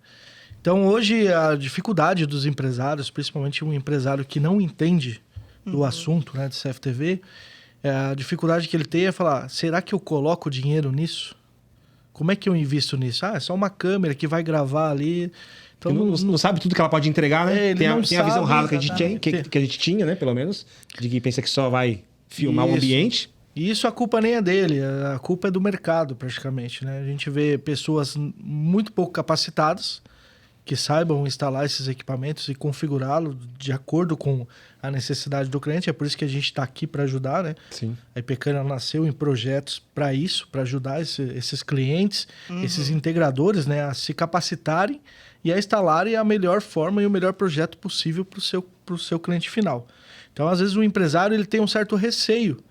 Então hoje a dificuldade dos empresários, principalmente um empresário que não entende do assunto, né, de CFTV, a dificuldade que ele tem é falar, será que eu coloco dinheiro nisso? Como é que eu invisto nisso? É só uma câmera que vai gravar ali. Então, não sabe tudo que ela pode entregar, né? Tem a visão rasa que a gente tinha, né? Pelo menos, de que pensa que só vai filmar o ambiente. E isso a culpa nem é dele, a culpa é do mercado, praticamente, né? A gente vê pessoas muito pouco capacitadas que saibam instalar esses equipamentos e configurá-lo de acordo com a necessidade do cliente. É por isso que a gente está aqui para ajudar, né? Sim. A EPK nasceu em projetos para isso, para ajudar esses clientes, esses integradores, né, a se capacitarem e a instalarem a melhor forma e o melhor projeto possível para o seu cliente final. Então, às vezes, o empresário ele tem um certo receio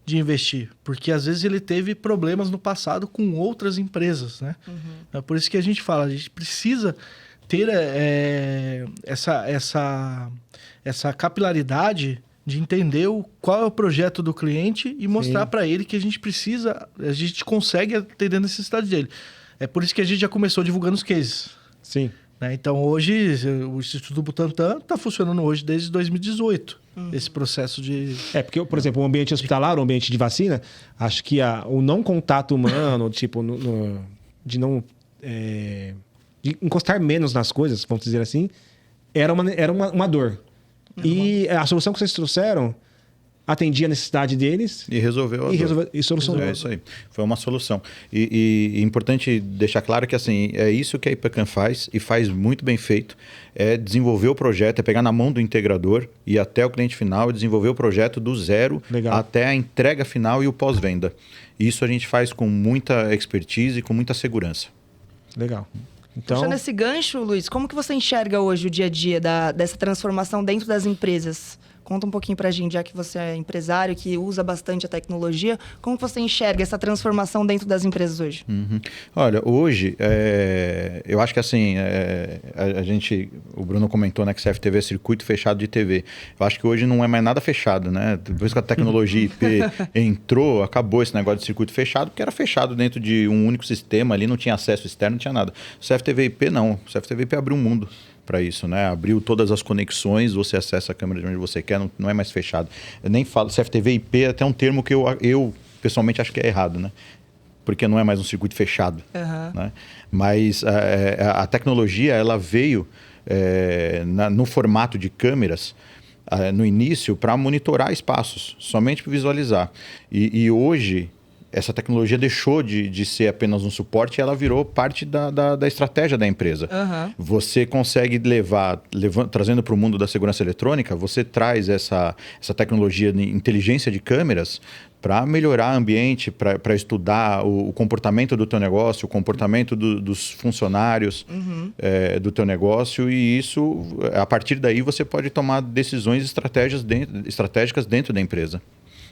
de investir, porque às vezes ele teve problemas no passado com outras empresas, né? É por isso que a gente fala, a gente precisa ter essa capilaridade de entender qual é o projeto do cliente e mostrar para ele que a gente consegue atender a necessidade dele. É por isso que a gente já começou divulgando os cases. Sim. Né? Então, hoje, o Instituto Butantan está funcionando hoje desde 2018, esse processo de... Porque, por exemplo, o ambiente hospitalar, o ambiente de vacina, acho que o não contato humano, tipo, de não... de encostar menos nas coisas, vamos dizer assim, era uma dor. E a solução que vocês trouxeram atendia a necessidade deles. E resolveu a dor. E solucionou. É isso aí. Foi uma solução. E é importante deixar claro que assim, é isso que a IPCAM faz, e faz muito bem feito. É desenvolver o projeto, é pegar na mão do integrador e até o cliente final e desenvolver o projeto do zero até a entrega final e o pós-venda. Isso a gente faz com muita expertise e com muita segurança. Legal. Então... Puxando esse gancho, Luiz, como que você enxerga hoje o dia a dia dessa transformação dentro das empresas Conta um pouquinho pra gente, já que você é empresário, que usa bastante a tecnologia, como você enxerga essa transformação dentro das empresas hoje? Olha, hoje, eu acho que assim, o Bruno comentou, né, que CFTV é circuito fechado de TV. Eu acho que hoje não é mais nada fechado, né? Depois que a tecnologia IP entrou, acabou esse negócio de circuito fechado, porque era fechado dentro de um único sistema ali, não tinha acesso externo, não tinha nada. O CFTV IP não, o CFTV IP abriu um mundo para isso, né? Abriu todas as conexões, você acessa a câmera de onde você quer, não é mais fechado. Eu nem falo, CFTV IP é até um termo que eu pessoalmente acho que é errado, né? Porque não é mais um circuito fechado, né? Mas a tecnologia, ela veio no formato de câmeras, no início, para monitorar espaços, somente para visualizar. E hoje, essa tecnologia deixou de ser apenas um suporte e ela virou parte da estratégia da empresa. Você consegue trazendo para o mundo da segurança eletrônica, você traz essa tecnologia de inteligência de câmeras para melhorar o ambiente, para estudar o comportamento do teu negócio, o comportamento dos funcionários do teu negócio, e isso, a partir daí, você pode tomar decisões estratégicas dentro da empresa.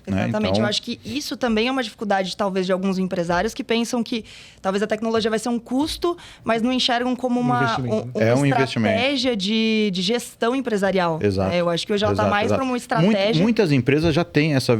Exatamente. Então, eu acho que isso também é uma dificuldade, talvez, de alguns empresários que pensam que talvez a tecnologia vai ser um custo, mas não enxergam como uma estratégia de gestão empresarial. Exato. Eu acho que hoje ela está mais para uma estratégia. Muitas empresas já têm essa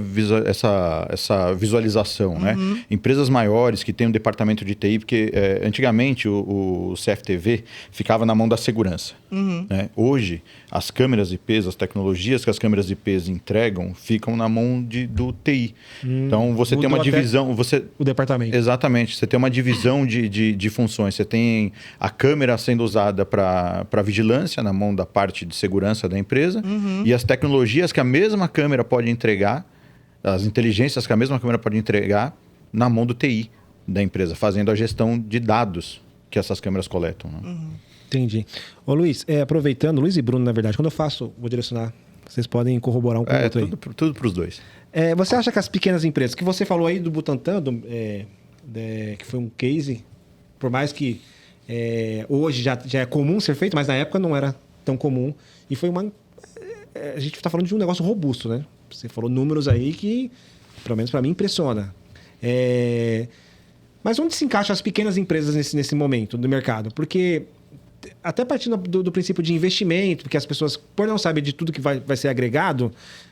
visualização, né? Empresas maiores que têm um departamento de TI, porque antigamente o CFTV ficava na mão da segurança. Né? Hoje, as câmeras IPs, as tecnologias que as câmeras IPs entregam, ficam na mão do TI. Então, você tem uma divisão... O departamento. Exatamente. Você tem uma divisão de funções. Você tem a câmera sendo usada para vigilância, na mão da parte de segurança da empresa, e as tecnologias que a mesma câmera pode entregar, as inteligências que a mesma câmera pode entregar, na mão do TI da empresa, fazendo a gestão de dados que essas câmeras coletam. Né? Entendi. Ô Luiz, aproveitando, Luiz e Bruno, na verdade, quando eu faço, vou direcionar, vocês podem corroborar um com o outro aí. Tudo para os dois. Você acha que as pequenas empresas, que você falou aí do Butantan, que foi um case, por mais que hoje já é comum ser feito, mas na época não era tão comum, e foi a gente está falando de um negócio robusto, né? Você falou números aí que, pelo menos para mim, impressiona. Mas onde se encaixam as pequenas empresas nesse momento do mercado? Porque, até partindo do princípio de investimento, porque as pessoas, por não saber de tudo que vai ser agregado,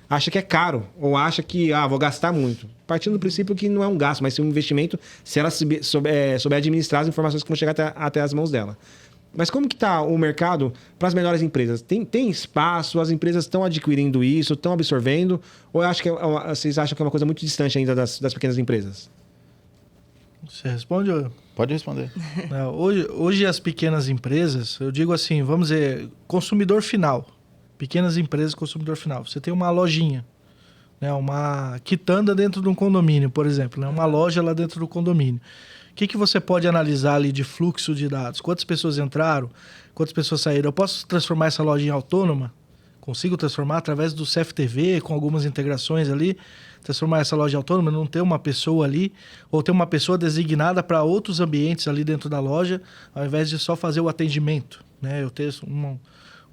acha que é caro, ou acha que vou gastar muito. Partindo do princípio que não é um gasto, mas sim um investimento, se ela souber administrar as informações que vão chegar até as mãos dela. Mas como que está o mercado para as menores empresas? Tem espaço? As empresas estão adquirindo isso, estão absorvendo? Ou vocês acham que é uma coisa muito distante ainda das pequenas empresas? Você responde? Pode responder. Hoje as pequenas empresas, eu digo assim, vamos dizer, consumidor final. Pequenas empresas, consumidor final. Você tem uma lojinha, né, uma quitanda dentro de um condomínio, por exemplo, né, uma loja lá dentro do condomínio. O que você pode analisar ali de fluxo de dados? Quantas pessoas entraram? Quantas pessoas saíram? Eu posso transformar essa loja em autônoma? Consigo transformar através do CFTV, com algumas integrações ali, transformar essa loja autônoma, não ter uma pessoa ali, ou ter uma pessoa designada para outros ambientes ali dentro da loja, ao invés de só fazer o atendimento, né? Eu ter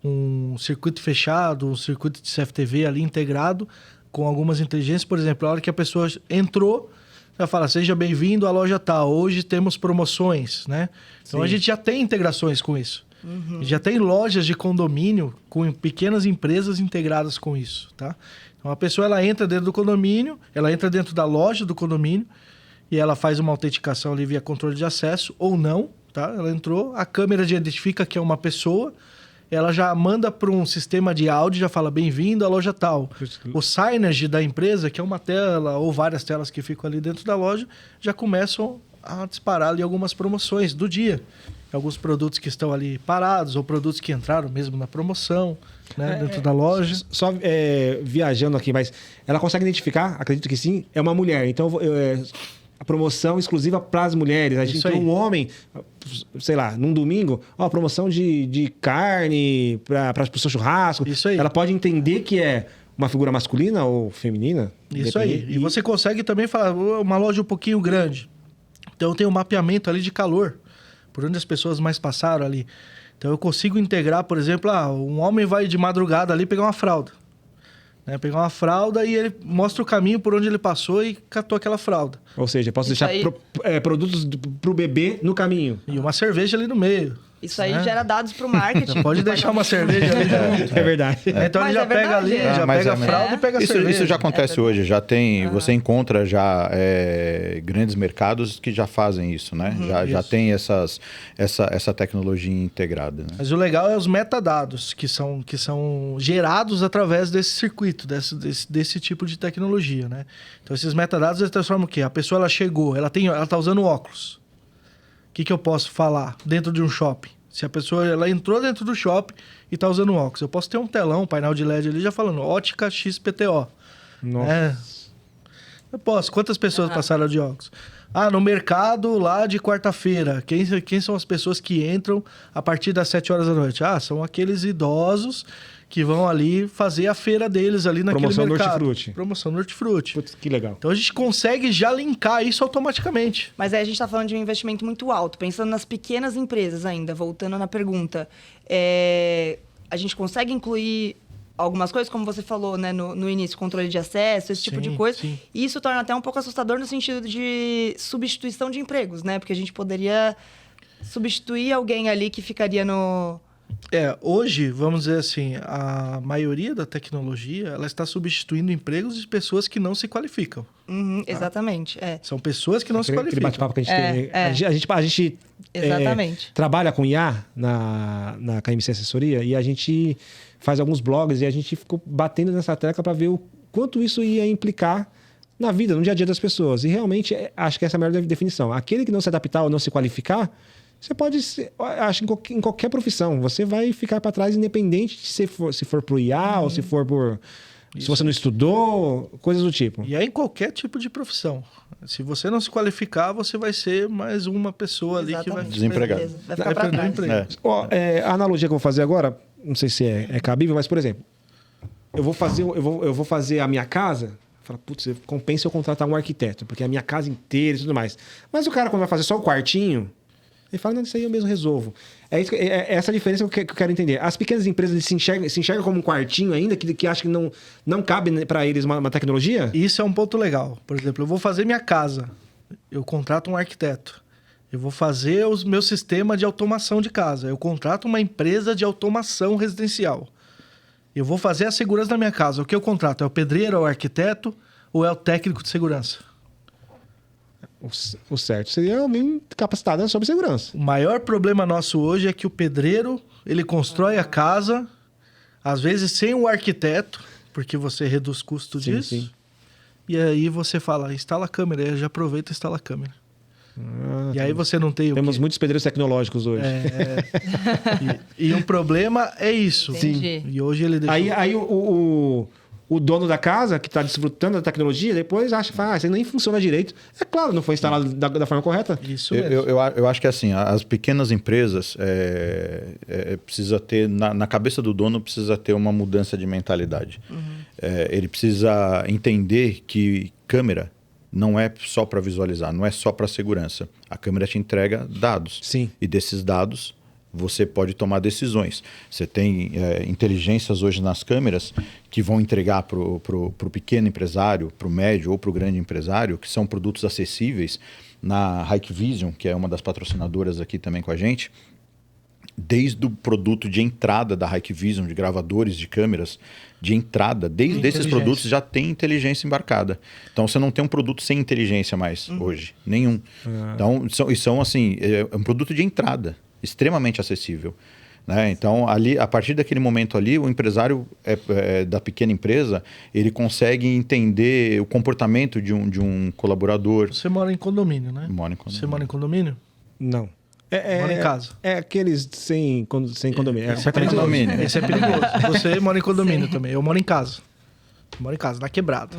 um circuito fechado, um circuito de CFTV ali integrado, com algumas inteligências. Por exemplo, a hora que a pessoa entrou, já fala, seja bem-vindo à loja tal, hoje temos promoções, né? Então a gente já tem integrações com isso. Já tem lojas de condomínio com pequenas empresas integradas com isso, tá? Então a pessoa ela entra dentro do condomínio, ela entra dentro da loja do condomínio e ela faz uma autenticação ali via controle de acesso ou não, tá? Ela entrou, a câmera já identifica que é uma pessoa, ela já manda para um sistema de áudio, já fala bem-vindo à loja tal. O signage da empresa, que é uma tela ou várias telas que ficam ali dentro da loja, já começam a disparar ali algumas promoções do dia. Alguns produtos que estão ali parados ou produtos que entraram mesmo na promoção, né, dentro da loja. Só viajando aqui, mas ela consegue identificar, acredito que sim, é uma mulher. Então, a promoção exclusiva para as mulheres. A gente tem um homem, sei lá, num domingo, promoção de carne para o seu churrasco. Isso aí. Ela pode entender que é uma figura masculina ou feminina. Isso aí. E você consegue também falar, uma loja um pouquinho grande. Então tem um mapeamento ali de calor, por onde as pessoas mais passaram ali. Então eu consigo integrar, por exemplo, um homem vai de madrugada ali pegar uma fralda. Né? Pegar uma fralda e ele mostra o caminho por onde ele passou e catou aquela fralda. Ou seja, eu posso Isso deixar aí- produtos pro bebê no caminho. E uma cerveja ali no meio. Isso aí né? gera dados para o marketing. Pode deixar uma cerveja ali junto. É verdade. Então Mas ele já é pega verdade, ali, é. já Mas pega a é- fralda e pega a Isso, cerveja. isso já acontece hoje, já tem, você encontra já grandes mercados que já fazem isso, né? Já isso. tem essa tecnologia integrada. Né? Mas o legal é os metadados que são gerados através desse circuito, desse tipo de tecnologia, né? Então esses metadados eles transformam o quê? A pessoa ela chegou, ela tá usando óculos. O que eu posso falar dentro de um shopping? Se a pessoa ela entrou dentro do shopping e tá usando óculos, eu posso ter um telão, um painel de LED ali já falando ótica XPTO. Nossa. É. Eu posso. Quantas pessoas passaram de óculos? Ah, no mercado lá de quarta-feira. Quem são as pessoas que entram a partir das 7 horas da noite? Ah, são aqueles idosos que vão ali fazer a feira deles ali naquele Promoção mercado. Hortifruti. Promoção do Hortifruti. Putz, que legal. Então a gente consegue já linkar isso automaticamente. Mas aí a gente está falando de um investimento muito alto. Pensando nas pequenas empresas ainda, voltando na pergunta. A gente consegue incluir algumas coisas, como você falou, né, no início, controle de acesso, esse tipo de Sim, coisa. sim. E isso torna até um pouco assustador no sentido de substituição de empregos, né? Porque a gente poderia substituir alguém ali que ficaria no... Hoje, vamos dizer assim, a maioria da tecnologia, ela está substituindo empregos de pessoas que não se qualificam. Uhum, exatamente, São pessoas que não se Aquele qualificam. bate-papo que a gente tem. É. A gente Exatamente. trabalha com IA na KMC Assessoria e a gente faz alguns blogs e a gente ficou batendo nessa tecla para ver o quanto isso ia implicar na vida, no dia a dia das pessoas. E realmente, acho que essa é a melhor definição. Aquele que não se adaptar ou não se qualificar, você pode ser, acho, em qualquer profissão. Você vai ficar para trás independente de se for pro IA ou se for por... Se você não estudou, coisas do tipo. E é em qualquer tipo de profissão. Se você não se qualificar, você vai ser mais uma pessoa ali que vai... Exatamente. Desempregado. Beleza, vai ficar para perder o trás. emprego. Ó, a analogia que eu vou fazer agora, não sei se é cabível, mas, por exemplo, eu vou fazer a minha casa, fala, putz, compensa eu contratar um arquiteto, porque é a minha casa inteira e tudo mais. Mas o cara, quando vai fazer só o quartinho, ele fala, não, isso aí eu mesmo resolvo. É essa a diferença que eu quero entender. As pequenas empresas eles se enxergam como um quartinho ainda, que acham que não cabe para eles uma tecnologia? Isso é um ponto legal. Por exemplo, eu vou fazer minha casa, eu contrato um arquiteto. Eu vou fazer o meu sistema de automação de casa. Eu contrato uma empresa de automação residencial. Eu vou fazer a segurança da minha casa. O que eu contrato? É o pedreiro, é o arquiteto ou é o técnico de segurança? O certo seria alguém capacitado sobre segurança. O maior problema nosso hoje é que o pedreiro, ele constrói a casa, às vezes sem o arquiteto, porque você reduz custo Sim, disso. sim. E aí você fala, instala a câmera, aí já aproveita e instala a câmera. E aí você não tem o Temos quê? muitos pedreiros tecnológicos hoje. E um problema é isso. Entendi. E hoje ele deixou... Aí o dono da casa, que está desfrutando da tecnologia, depois acha que isso aí nem funciona direito. É claro, não foi instalado da forma correta. Isso mesmo. Eu acho que assim, as pequenas empresas precisa ter, na cabeça do dono, precisa ter uma mudança de mentalidade. Ele precisa entender que câmera não é só para visualizar, não é só para segurança. A câmera te entrega dados. Sim. E desses dados você pode tomar decisões. Você tem inteligências hoje nas câmeras que vão entregar para o pequeno empresário, para o médio ou para o grande empresário, que são produtos acessíveis. Na Hikvision, que é uma das patrocinadoras aqui também com a gente, desde o produto de entrada da Hikvision, de gravadores de câmeras, de entrada, desde esses produtos já tem inteligência embarcada. Então você não tem um produto sem inteligência mais hoje, nenhum. Então são assim, é um produto de entrada, extremamente acessível. Né? Então, ali, a partir daquele momento ali, o empresário da pequena empresa, ele consegue entender o comportamento de um colaborador. Você mora em condomínio, né? Mora em condomínio. Você mora em condomínio? Não. Mora em casa. É aqueles sem condomínio. Esse é condomínio. Esse é perigoso. Você mora em condomínio também. Eu moro em casa. Eu moro em casa, na quebrada.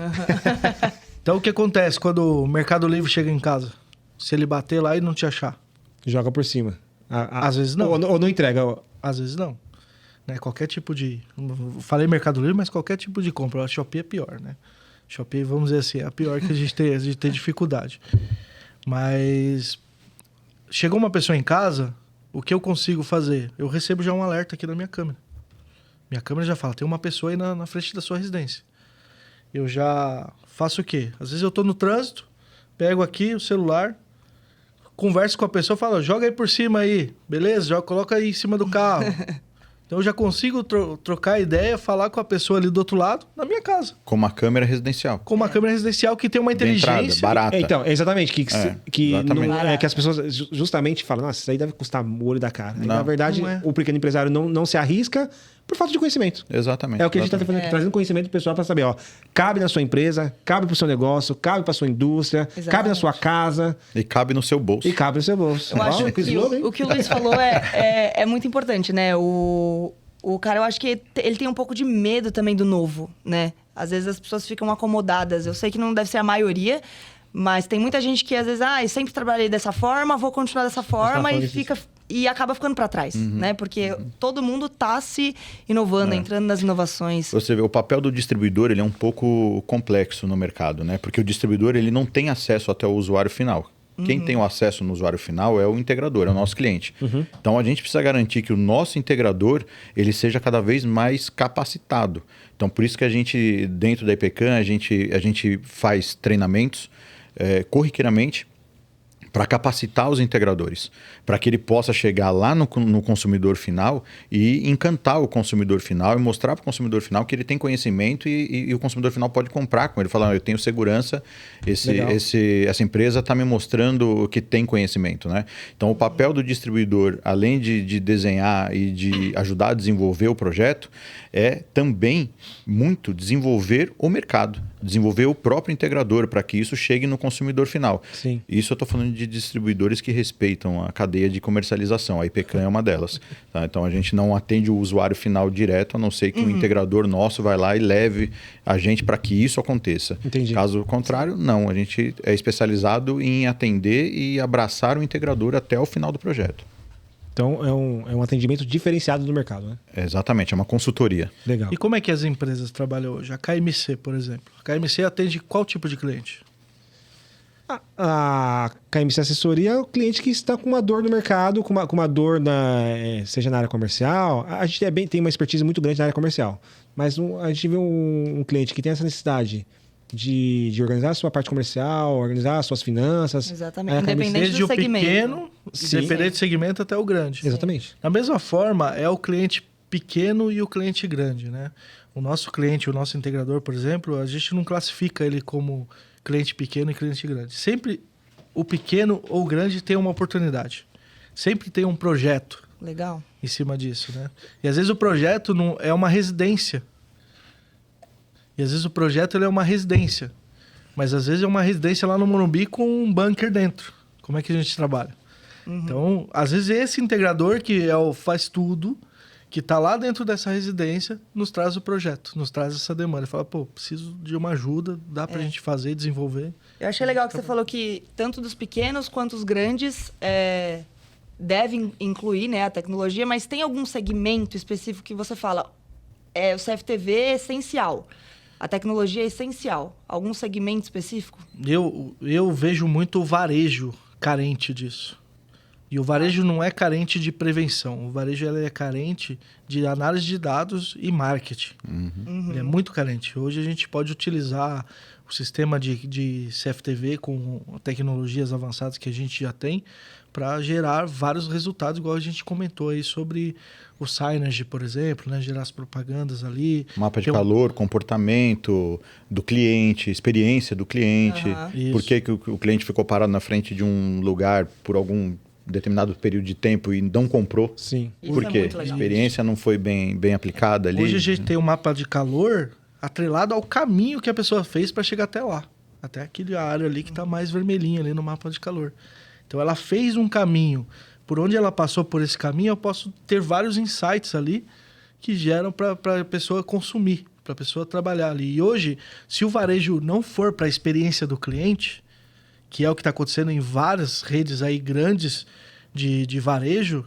Então, o que acontece quando o Mercado Livre chega em casa? Se ele bater lá e não te achar? Joga por cima. Às vezes não. Ou não entrega. Às vezes não. Né? Qualquer tipo de... Falei Mercado Livre, mas qualquer tipo de compra. A Shopee é pior, né? Shopee, vamos dizer assim, é a pior que a gente tem dificuldade. Mas... Chegou uma pessoa em casa, o que eu consigo fazer? Eu recebo já um alerta aqui na minha câmera. Minha câmera já fala, tem uma pessoa aí na frente da sua residência. eu já faço o quê? Às vezes eu tô no trânsito, pego aqui o celular, converso com a pessoa, falo, joga aí por cima aí, beleza? Coloca aí em cima do carro. Então eu já consigo trocar ideia, falar com a pessoa ali do outro lado, na minha casa. Com uma câmera residencial. Com uma câmera residencial que tem uma De entrada, inteligência. barata. Então, exatamente. Exatamente. Que as pessoas justamente falam, nossa, isso aí deve custar o olho da cara. E, Não. na verdade, Não é. o pequeno empresário não se arrisca por falta de conhecimento. Exatamente. É o que a gente está exatamente. fazendo, trazendo conhecimento pro pessoal para saber, ó, cabe na sua empresa, cabe pro seu negócio, cabe pra sua indústria, Exatamente. cabe na sua casa E cabe no seu bolso. e cabe no seu bolso. Eu Ó, acho que slogan, hein? o que o Luiz falou é muito importante, né? O cara, eu acho que ele tem um pouco de medo também do novo, né? Às vezes as pessoas ficam acomodadas. Eu sei que não deve ser a maioria, mas tem muita gente que às vezes, eu sempre trabalhei dessa forma, vou continuar dessa forma e acaba ficando para trás, né? Porque todo mundo tá se inovando, entrando nas inovações. Você vê, o papel do distribuidor ele é um pouco complexo no mercado, né? Porque o distribuidor ele não tem acesso até o usuário final. Quem tem o acesso no usuário final é o integrador, é o nosso cliente. Então a gente precisa garantir que o nosso integrador ele seja cada vez mais capacitado. Então por isso que a gente, dentro da IPCAM, a gente faz treinamentos corriqueiramente para capacitar os integradores, para que ele possa chegar lá no consumidor final e encantar o consumidor final e mostrar para o consumidor final que ele tem conhecimento e o consumidor final pode comprar com ele, falar, eu tenho segurança, essa empresa está me mostrando que tem conhecimento, né? Então o papel do distribuidor, além de desenhar e de ajudar a desenvolver o projeto, é também muito desenvolver o mercado, desenvolver o próprio integrador para que isso chegue no consumidor final. Sim. Isso eu estou falando de distribuidores que respeitam a cadeia de comercialização. A IPCAM é uma delas. Tá? Então a gente não atende o usuário final direto, a não ser que um integrador nosso vai lá e leve a gente para que isso aconteça. Entendi. Caso contrário, não. A gente é especializado em atender e abraçar o integrador até o final do projeto. Então é um atendimento diferenciado do mercado, né? Exatamente, é uma consultoria. Legal. E como é que as empresas trabalham hoje? A KMC, por exemplo. A KMC atende qual tipo de cliente? A KMC Assessoria é o cliente que está com uma dor no mercado, com uma dor, seja na área comercial. A gente tem uma expertise muito grande na área comercial. Mas a gente vê um cliente que tem essa necessidade de organizar a sua parte comercial, organizar as suas finanças. Exatamente. A KMC Independente Desde do o segmento. pequeno, Sim. independente do segmento, até o grande. Exatamente. Da mesma forma, é o cliente pequeno e o cliente grande, né? O nosso cliente, o nosso integrador, por exemplo, a gente não classifica ele como cliente pequeno e cliente grande. Sempre o pequeno ou o grande tem uma oportunidade. Sempre tem um projeto Legal. em cima disso, né? E às vezes o projeto não é uma residência. E às vezes o projeto ele é uma residência. Mas às vezes é uma residência lá no Morumbi com um bunker dentro. Como é que a gente trabalha? Então, às vezes esse integrador que faz tudo, que está lá dentro dessa residência, nos traz o projeto, nos traz essa demanda. Fala, pô, preciso de uma ajuda, dá pra gente fazer, desenvolver. Eu achei legal que você falou que tanto dos pequenos quanto os grandes devem incluir, né, a tecnologia, mas tem algum segmento específico que você fala, o CFTV é essencial, a tecnologia é essencial. Algum segmento específico? Eu vejo muito o varejo carente disso. E o varejo não é carente de prevenção. O varejo ele é carente de análise de dados e marketing. Ele é muito carente. Hoje a gente pode utilizar o sistema de CFTV com tecnologias avançadas que a gente já tem para gerar vários resultados, igual a gente comentou aí sobre o Synergy, por exemplo, né? Gerar as propagandas ali. Mapa de calor, comportamento do cliente, experiência do cliente. Aham. Por que o cliente ficou parado na frente de um lugar por algum determinado período de tempo e não comprou? Sim. Isso Por é quê? muito A legal. experiência não foi bem aplicada ali. Hoje a gente tem um mapa de calor atrelado ao caminho que a pessoa fez para chegar até lá. Até aquela área ali que está mais vermelhinha ali no mapa de calor. Então ela fez um caminho. Por onde ela passou por esse caminho, eu posso ter vários insights ali que geram para a pessoa consumir, para a pessoa trabalhar ali. E hoje, se o varejo não for para a experiência do cliente, que é o que está acontecendo em várias redes aí grandes de varejo,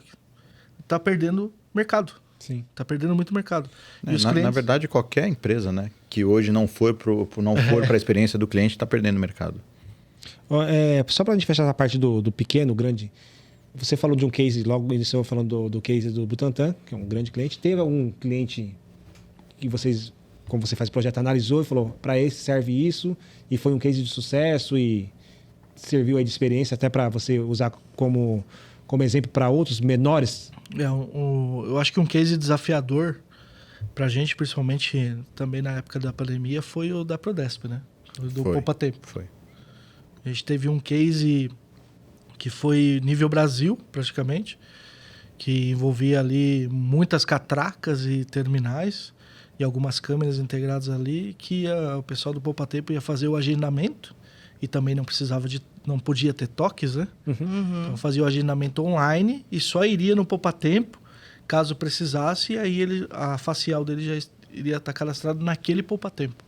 está perdendo mercado. Sim. Está perdendo muito mercado. E os Na clientes... verdade, qualquer empresa, né, que hoje não for para a experiência do cliente, está perdendo mercado. Só para a gente fechar essa parte do pequeno, grande, você falou de um case, logo iniciou falando do case do Butantan, que é um grande cliente. Teve algum cliente que vocês como você faz o projeto, analisou e falou, para esse serve isso, e foi um case de sucesso e serviu aí de experiência até para você usar como exemplo para outros menores? Eu acho que um case desafiador pra gente, principalmente também na época da pandemia, foi o da Prodesp, né? O do Poupa Tempo. Foi. A gente teve um case que foi nível Brasil, praticamente, que envolvia ali muitas catracas e terminais e algumas câmeras integradas ali, que o pessoal do Poupa Tempo ia fazer o agendamento e também não podia ter toques, né? Então fazia o agendamento online e só iria no Poupa Tempo caso precisasse, e aí a facial dele já iria estar cadastrado naquele Poupa Tempo.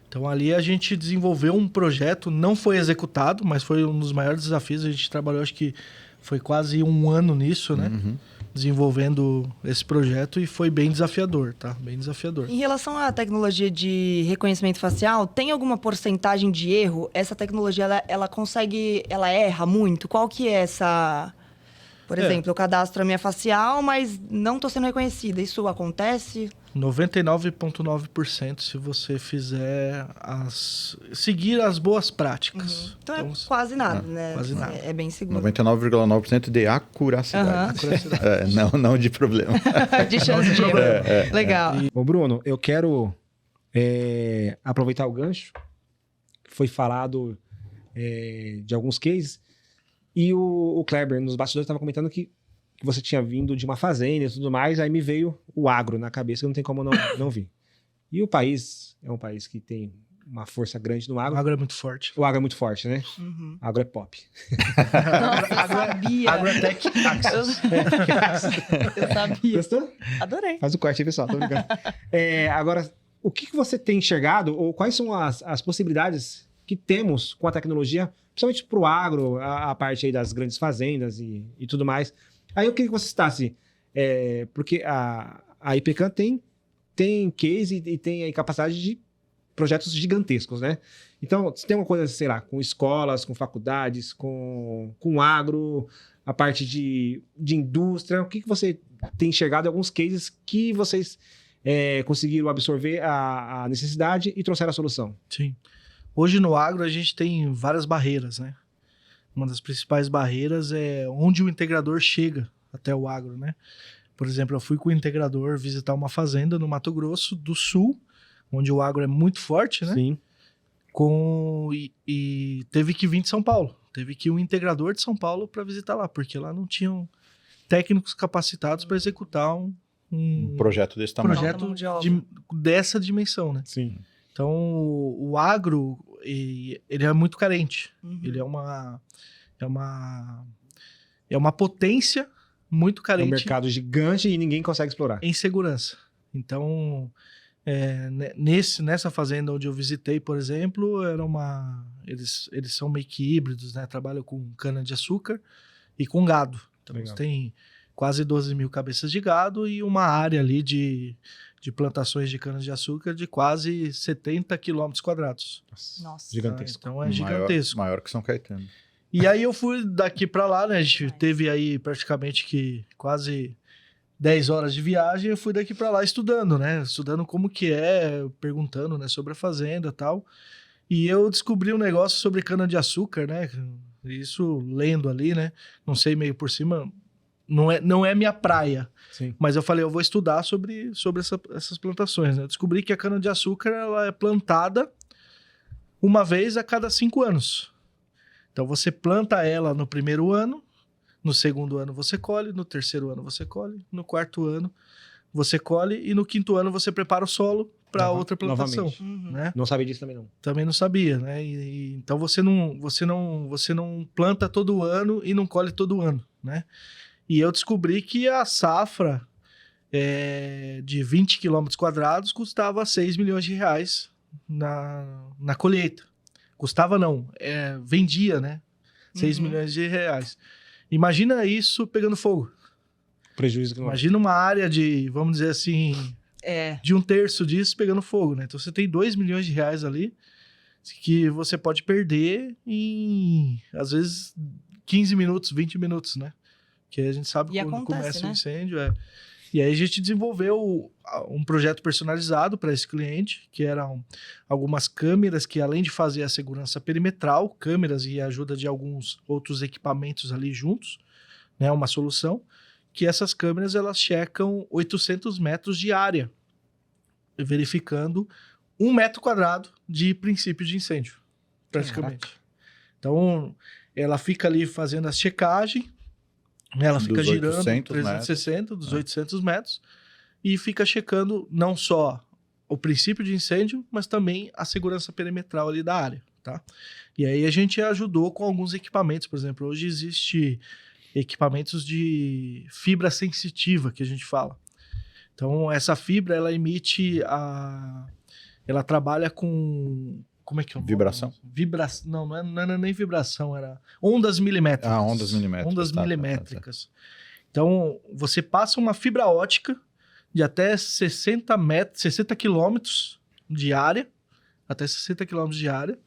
Então ali a gente desenvolveu um projeto, não foi executado, mas foi um dos maiores desafios. A gente trabalhou, acho que foi quase um ano nisso, né? Desenvolvendo esse projeto, e foi bem desafiador, tá? Bem desafiador. Em relação à tecnologia de reconhecimento facial, tem alguma porcentagem de erro? Essa tecnologia, ela erra muito? Qual que é essa... Por exemplo, eu cadastro a minha facial, mas não estou sendo reconhecida. Isso acontece? 99,9% se você fizer seguir as boas práticas. Então é quase nada, né? Quase nada. É bem seguro. 99,9% de acuracidade. Não de problema. De chance de erro. Legal. Ô, Bruno, eu quero aproveitar o gancho. Foi falado de alguns cases. E o Kleber, nos bastidores, estava comentando que você tinha vindo de uma fazenda e tudo mais, aí me veio o agro na cabeça, que não tem como não vir. E o país é um país que tem uma força grande no agro. O agro é muito forte. O agro é muito forte, né? Agro é pop. Nossa, eu sabia. Agrotech Access. Eu sabia. Gostou? Adorei. Faz o corte aí, pessoal. Tô brincando. Agora, o que você tem enxergado, ou quais são as possibilidades que temos com a tecnologia, principalmente para o agro, a parte aí das grandes fazendas e tudo mais? Aí eu queria que você citasse, porque a IPCAM tem case e tem aí capacidade de projetos gigantescos, né? Então, se tem uma coisa, sei lá, com escolas, com faculdades, com agro, a parte de indústria, o que você tem enxergado em alguns cases que vocês conseguiram absorver a necessidade e trouxeram a solução? Sim. Hoje no agro a gente tem várias barreiras, né? Uma das principais barreiras é onde o integrador chega até o agro, né? Por exemplo, eu fui com o integrador visitar uma fazenda no Mato Grosso do Sul, onde o agro é muito forte, né? Sim. E teve que vir de São Paulo. Teve que ir um integrador de São Paulo para visitar lá, porque lá não tinham técnicos capacitados para executar um projeto desse tamanho. projeto dessa dimensão, né? Sim. Então, o agro, ele é muito carente. Ele é uma potência muito carente. É um mercado gigante e ninguém consegue explorar. Em segurança. Então, nessa fazenda onde eu visitei, por exemplo, eles são meio que híbridos, né? Trabalham com cana-de-açúcar e com gado. Então, eles têm quase 12 mil cabeças de gado e uma área ali de plantações de cana-de-açúcar de quase 70 quilômetros quadrados. Nossa. Gigantesco. Então é gigantesco. Maior que São Caetano. E aí eu fui daqui para lá, né? A gente teve aí praticamente que quase 10 horas de viagem. Eu fui daqui para lá estudando, né? Estudando como que perguntando, né, sobre a fazenda e tal. E eu descobri um negócio sobre cana-de-açúcar, né? Isso lendo ali, né? Não sei, meio por cima. Não é minha praia. Sim. Mas eu falei, eu vou estudar sobre essas plantações, né? Eu descobri que a cana-de-açúcar ela é plantada uma vez a cada 5 anos. Então você planta ela no primeiro ano, no segundo ano você colhe, no terceiro ano você colhe, no quarto ano você colhe e no quinto ano você prepara o solo para outra plantação. Né? Não sabia disso também não. Também não sabia, né? Então você não planta todo ano e não colhe todo ano, né? E eu descobri que a safra de 20 quilômetros quadrados custava 6 milhões de reais na colheita. Custava não, vendia, né? 6 milhões de reais. Imagina isso pegando fogo. Prejuízo que não. Imagina uma área de, vamos dizer assim, de 1/3 disso pegando fogo, né? Então você tem 2 milhões de reais ali que você pode perder em, às vezes, 15 minutos, 20 minutos, né? Que a gente sabe E quando acontece, começa né? o incêndio. E aí a gente desenvolveu um projeto personalizado para esse cliente, que eram algumas câmeras que, além de fazer a segurança perimetral, câmeras e a ajuda de alguns outros equipamentos ali juntos, né, uma solução, que essas câmeras elas checam 800 metros de área, verificando 1 metro quadrado de princípio de incêndio, praticamente. Caraca. Então, ela fica ali fazendo a checagem, ela fica Dos girando 800 360 dos 800 metros e fica checando não só o princípio de incêndio, mas também a segurança perimetral ali da área, tá? E aí a gente ajudou com alguns equipamentos, por exemplo, hoje existe equipamentos de fibra sensitiva, que a gente fala. Então, essa fibra, ela emite ela trabalha com... Como é que é o nome? Vibração? Não era nem vibração, era ondas milimétricas. Ah, ondas milimétricas. Ondas Tá. milimétricas. Então, você passa uma fibra ótica de até 60 quilômetros de área, até 60 quilômetros de área.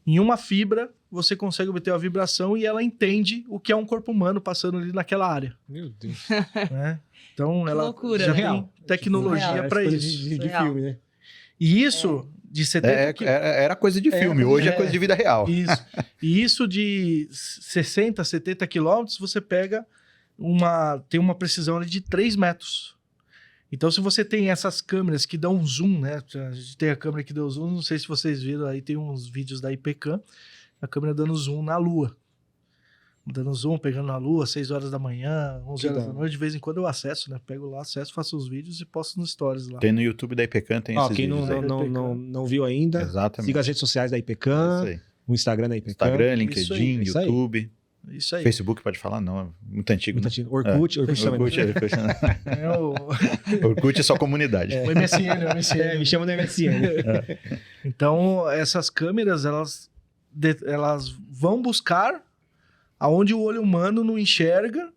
Em uma fibra, você consegue obter a vibração e ela entende o que é um corpo humano passando ali naquela área. Meu Deus. Né? Então, Que ela loucura, já né? tem tecnologia Real. para Coisa isso. de Real. filme, né? E isso de 70 Era coisa de filme, hoje é coisa de vida real. Isso. E isso de 60, 70 quilômetros, você pega tem uma precisão ali de 3 metros. Então, se você tem essas câmeras que dão zoom, né? A gente tem a câmera que deu zoom, não sei se vocês viram, aí tem uns vídeos da IPCAM, a câmera dando zoom na Lua. Dando zoom, pegando na Lua, 6 horas da manhã, 11 horas da noite, de vez em quando eu acesso, né? Pego lá, acesso, faço os vídeos e posto nos stories lá. Tem no YouTube da IPCAM, tem Ó, esses quem vídeos aí. não viu ainda, Exatamente. siga as redes sociais da É IPCAM, isso aí. o Instagram da IPCAM. Instagram, Isso LinkedIn, aí, isso aí. YouTube. Isso aí. Facebook pode falar? Não, é muito antigo. Muito né? antigo. Orkut, Orkut também. Orkut, É o Orkut é só comunidade. o MSN, o MSN. É, me chama no MSN. Então, essas câmeras, elas vão buscar aonde o olho humano não enxerga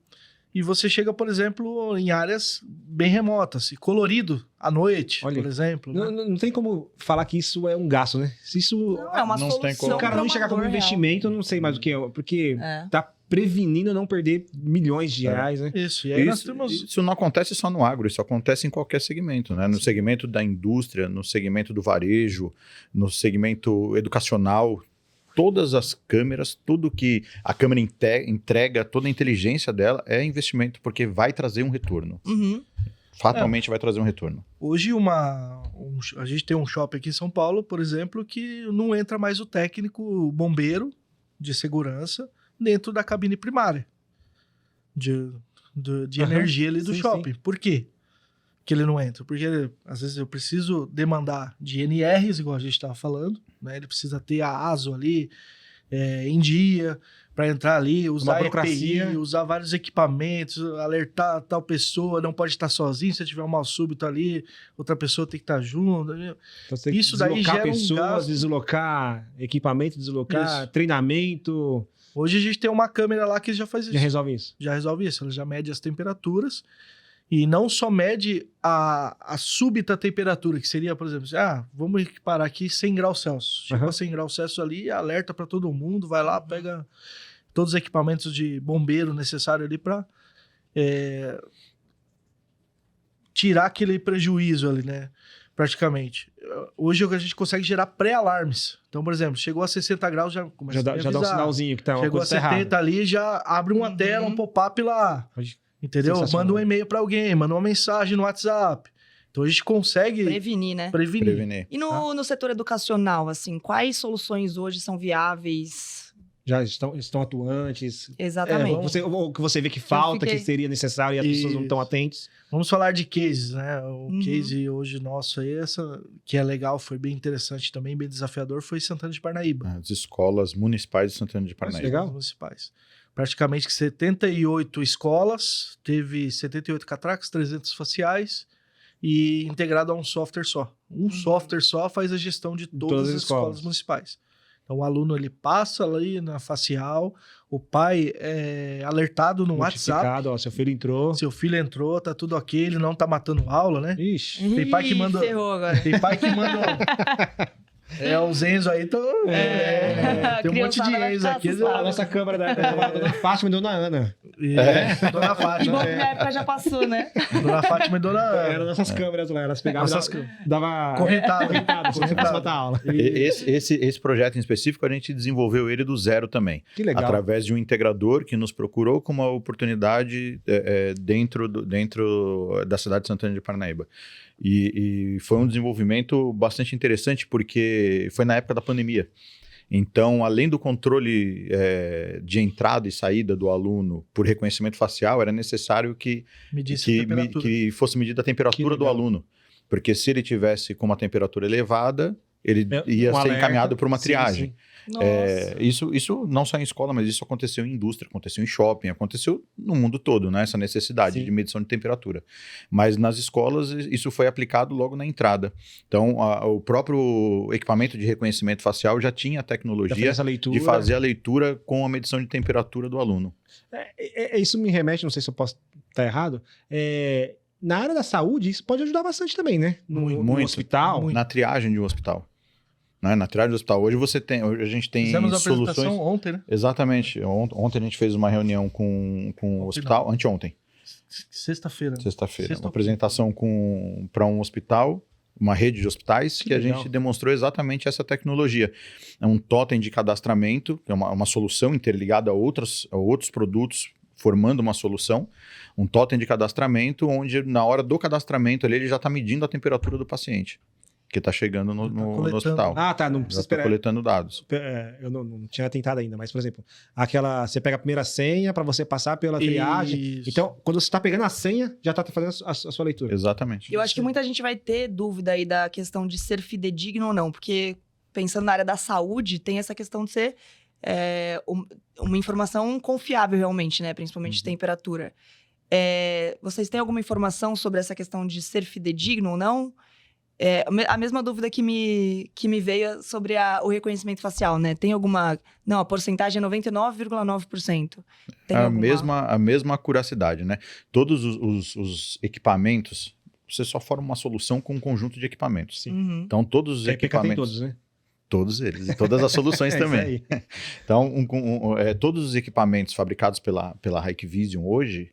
e você chega, por exemplo, em áreas bem remotas, e colorido à noite, Olha, por exemplo. Não, né? não tem como falar que isso é um gasto, né? Se isso... Não, é uma Não solução. tem como. Se o cara não pra enxergar uma como dor real. investimento, eu não sei mais o que é. Porque É. tá prevenindo não perder milhões de reais, né? Isso, e aí nós Isso, temos... isso não acontece só no agro, isso acontece em qualquer segmento, né? No segmento da indústria, no segmento do varejo, no segmento educacional, todas as câmeras, tudo que a câmera entrega, toda a inteligência dela é investimento, porque vai trazer um retorno. Uhum. Fatalmente vai trazer um retorno. Hoje a gente tem um shopping aqui em São Paulo, por exemplo, que não entra mais o técnico o bombeiro de segurança dentro da cabine primária de Aham, energia ali do sim, shopping. Por quê que ele não entra? Porque às vezes eu preciso demandar de NRs, igual a gente estava falando, né? Ele precisa ter a ASO ali em dia para entrar ali, usar burocracia. EPI, usar vários equipamentos, alertar tal pessoa, não pode estar sozinho, se tiver um mal súbito ali, outra pessoa tem que estar junto. Então você tem que Isso daí deslocar gera um pessoas, gasto. deslocar equipamento, deslocar Isso. treinamento. Hoje a gente tem uma câmera lá que já faz isso. Já resolve isso. Já resolve isso. Ela já mede as temperaturas e não só mede a súbita temperatura, que seria, por exemplo, vamos equiparar aqui 100 graus Celsius. Chegou Aham. a 100 graus Celsius ali, alerta para todo mundo, vai lá, pega todos os equipamentos de bombeiro necessário ali para tirar aquele prejuízo ali, né? Praticamente. Hoje a gente consegue gerar pré-alarmes. Então, por exemplo, chegou a 60 graus, já começa a me Já dá um avisar. sinalzinho que tá uma Chegou a coisa tá 70 errada. ali, já abre uma tela, um pop-up lá. Entendeu? Sensacional. Manda um e-mail para alguém, manda uma mensagem no WhatsApp. Então a gente consegue Prevenir, né? prevenir. E no setor educacional, assim, quais soluções hoje são viáveis? Já estão atuantes. Exatamente. O que você vê que falta, fiquei- que seria necessário e as pessoas não estão atentas. Vamos falar de cases, né? O Uhum. case hoje nosso aí, que é legal, foi bem interessante também, bem desafiador, foi Santana de Parnaíba. As escolas municipais de Santana de Mas Parnaíba. legal. As municipais. Praticamente 78 escolas, teve 78 catracas, 300 faciais e integrado a um software só. Um software só faz a gestão de todas as escolas municipais. Então o aluno ele passa ali na facial, o pai é alertado no WhatsApp, Notificado, ó, seu filho entrou. seu filho entrou, tá tudo ok, ele não tá matando aula, né? Ixi. Tem pai que manda- Ferrou agora. Tem pai que manda Os Enzo aí estão... tem um monte de Criançada vai Enzo ficar aqui. assustada. A nossa câmera da Dona Fátima e Dona Ana. Dona Que bom Fátima. que minha época já passou, né? Dona Fátima e Dona Eram Ana. nossas câmeras lá, elas pegavam, Nossas dava Correntada. se você fosse botar aula. Esse projeto em específico, a gente desenvolveu ele do zero também. Que legal. Através de um integrador que nos procurou com uma oportunidade dentro da cidade de Santana de Parnaíba. E foi um desenvolvimento bastante interessante, porque foi na época da pandemia. Então, além do controle de entrada e saída do aluno por reconhecimento facial, era necessário que fosse medida a temperatura do aluno. Porque se ele tivesse com uma temperatura elevada, ele ia ser encaminhado para uma triagem. Sim. Nossa. Isso não só em escola, mas isso aconteceu em indústria, aconteceu em shopping, aconteceu no mundo todo, né? Essa necessidade de medição de temperatura. Mas nas escolas isso foi aplicado logo na entrada. Então, o próprio equipamento de reconhecimento facial já tinha a tecnologia de fazer a leitura com a medição de temperatura do aluno. Isso me remete, não sei se eu posso estar errado, na área da saúde, isso pode ajudar bastante também, né? No hospital. Na triagem de um hospital. Né? Na triagem do hospital. Hoje a gente tem Fizemos a soluções... apresentação ontem, né? Exatamente. Ontem a gente fez uma reunião com o hospital. Anteontem. Sexta-feira. Uma apresentação para um hospital, uma rede de hospitais, que a gente demonstrou exatamente essa tecnologia. É um totem de cadastramento, que é uma solução interligada a outros produtos, formando uma solução, um totem de cadastramento, onde na hora do cadastramento ele já está medindo a temperatura do paciente que está chegando no hospital. Ah, tá. Não precisa esperar. Está coletando dados. Eu não tinha tentado ainda, mas, por exemplo, você pega a primeira senha para você passar pela triagem. Isso. Então, quando você está pegando a senha, já está fazendo a sua leitura. Exatamente. Eu acho que muita gente vai ter dúvida aí da questão de ser fidedigno ou não, porque pensando na área da saúde, tem essa questão de ser uma informação confiável realmente, né? Principalmente de temperatura. Vocês têm alguma informação sobre essa questão de ser fidedigno ou não? A mesma dúvida que me veio sobre o reconhecimento facial, né? Tem alguma... Não, a porcentagem é 99,9%. Tem a mesma acuracidade, né? Todos os equipamentos, você só forma uma solução com um conjunto de equipamentos. Sim. Uhum. Então, todos os equipamentos... Tem todos, né? Todos eles, e todas as soluções também. Então, todos os equipamentos fabricados pela Hikvision hoje...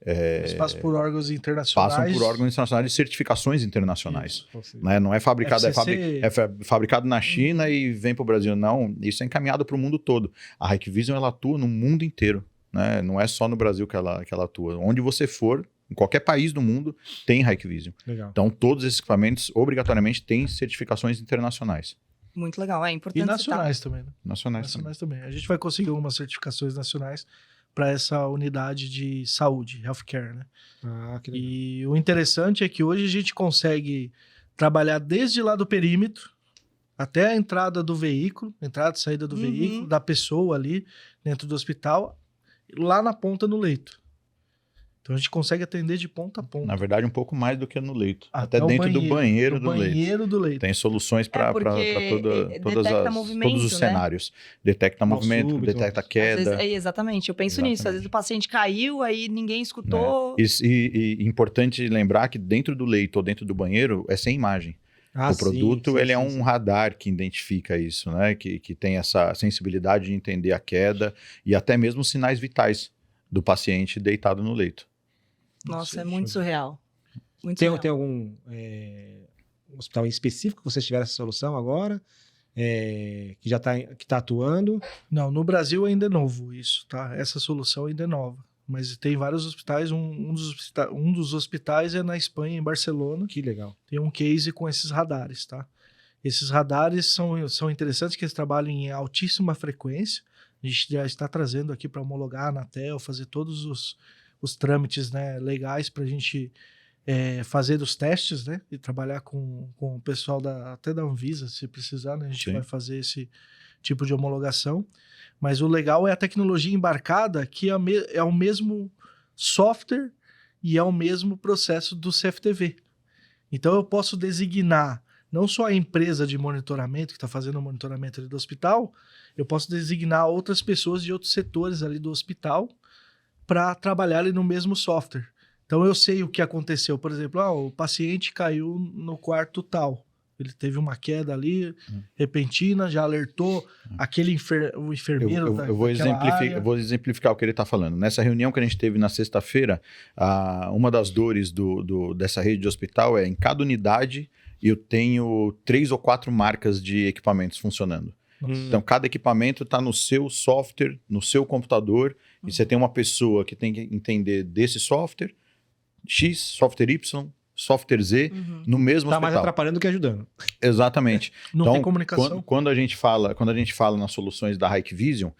Eles passam por órgãos internacionais. Passam por órgãos internacionais de certificações internacionais. Né? Não é fabricado, é fabricado na China e vem para o Brasil. Não, isso é encaminhado para o mundo todo. A Hikvision, ela atua no mundo inteiro. Né? Não é só no Brasil que ela atua. Onde você for, em qualquer país do mundo, tem Hikvision. Legal. Então, todos esses equipamentos, obrigatoriamente, têm certificações internacionais. Muito legal, é importante E nacionais também, né? Nacionais também. A gente vai conseguir algumas certificações nacionais para essa unidade de saúde, healthcare, né? Ah, que legal. E o interessante é que hoje a gente consegue trabalhar desde lá do perímetro até a entrada do veículo, entrada e saída do veículo, da pessoa ali dentro do hospital, lá na ponta no leito. Então a gente consegue atender de ponta a ponta. Na verdade, um pouco mais do que no leito. Até dentro do banheiro do leito. do leito. Tem soluções para todos os né? cenários. Detecta movimento, súbito, detecta Às queda. vezes, exatamente, eu penso nisso. Às vezes o paciente caiu, aí ninguém escutou. E importante lembrar que dentro do leito ou dentro do banheiro é sem imagem. O produto ele é um radar que identifica isso, né? Que tem essa sensibilidade de entender a queda e até mesmo sinais vitais do paciente deitado no leito. Nossa, é muito surreal. Muito Tem surreal. algum hospital em específico que vocês tiveram essa solução agora? Que já está atuando? Não, no Brasil ainda é novo isso, tá? Essa solução ainda é nova. Mas tem vários hospitais, um dos hospitais é na Espanha, em Barcelona. Que legal. Tem um case com esses radares, tá? Esses radares são interessantes, que eles trabalham em altíssima frequência. A gente já está trazendo aqui para homologar a Anatel, fazer todos os trâmites, né, legais para a gente fazer os testes, né? E trabalhar com o pessoal até da Anvisa, se precisar, né? A gente vai fazer esse tipo de homologação. Mas o legal é a tecnologia embarcada, que é o mesmo software e é o mesmo processo do CFTV. Então eu posso designar não só a empresa de monitoramento que está fazendo o monitoramento ali do hospital, eu posso designar outras pessoas de outros setores ali do hospital para trabalhar ali no mesmo software. Então eu sei o que aconteceu. Por exemplo, o paciente caiu no quarto tal. Ele teve uma queda ali, repentina, já alertou o enfermeiro Eu vou exemplificar o que ele está falando. Nessa reunião que a gente teve na sexta-feira, uma das dores dessa rede de hospital é em cada unidade eu tenho 3 ou 4 marcas de equipamentos funcionando. Então, cada equipamento está no seu software, no seu computador, e você tem uma pessoa que tem que entender desse software, X, software Y, software Z, no mesmo Tá hospital. mais atrapalhando do que ajudando. Exatamente. Não tem comunicação. Quando a gente fala nas soluções da Hikvision,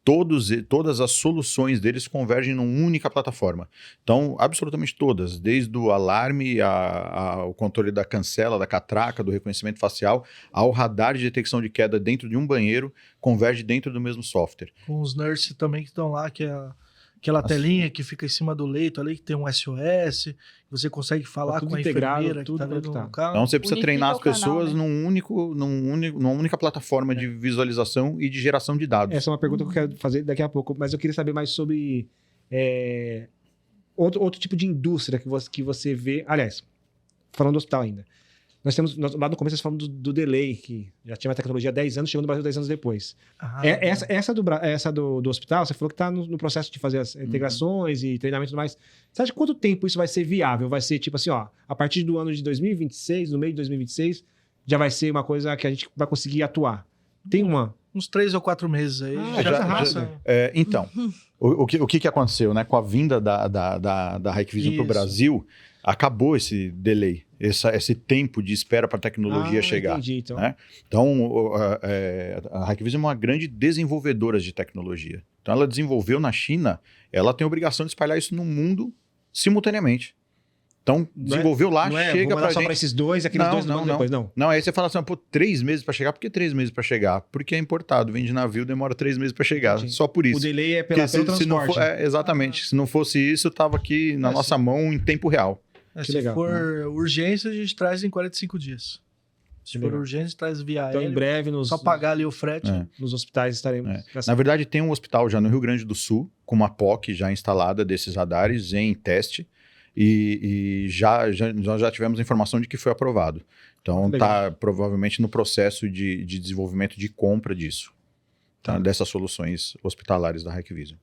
todas as soluções deles convergem numa única plataforma. Então, absolutamente todas, desde o alarme, ao controle da cancela, da catraca, do reconhecimento facial, ao radar de detecção de queda dentro de um banheiro, converge dentro do mesmo software. Com os nurses também que estão lá, que é aquela telinha que fica em cima do leito ali, que tem um SOS, você consegue falar tudo com a integrado, enfermeira que tudo tá ali no conectado. local. Então, você precisa Unifica treinar as o canal, pessoas né? numa única plataforma de visualização e de geração de dados. Essa é uma pergunta que eu quero fazer daqui a pouco, mas eu queria saber mais sobre outro tipo de indústria que você vê. Aliás, falando do hospital ainda. Lá no começo nós falamos do delay, que já tinha uma tecnologia há 10 anos, chegou no Brasil 10 anos depois. Essa do hospital, você falou que está no processo de fazer as integrações e treinamento e tudo mais. Você acha quanto tempo isso vai ser viável? Vai ser tipo assim, ó, a partir do ano de 2026, no meio de 2026, já vai ser uma coisa que a gente vai conseguir atuar? Tem uma... Uns 3 ou 4 meses aí. já rápido. Então, o que aconteceu, né? Com a vinda da Hikvision para o Isso. Brasil, acabou esse delay, esse tempo de espera para a tecnologia chegar. Entendi, então. Né? Então, a Hikvision é uma grande desenvolvedora de tecnologia. Então, ela desenvolveu na China, ela tem a obrigação de espalhar isso no mundo simultaneamente. Então, desenvolveu lá, chega para para para esses dois, aqueles dois não, depois, não. Não, aí você fala assim, pô, 3 meses para chegar. Por que 3 meses para chegar? Porque é importado, vem de navio, demora 3 meses para chegar. Entendi. Só por isso. O delay é Porque pelo se não transporte. for, exatamente. Se não fosse isso, estava aqui na nossa mão em tempo real. Que Se legal. for urgência, a gente traz em 45 dias. Se Que for legal. urgência, traz via Então, em aéreo. breve, Só pagar ali o frete. nos hospitais estaremos... Na verdade, tem um hospital já no Rio Grande do Sul, com uma POC já instalada desses radares em teste, e nós já tivemos informação de que foi aprovado. Então, Legal. está provavelmente no processo de desenvolvimento de compra disso, tá? Dessas soluções hospitalares da Hikvision.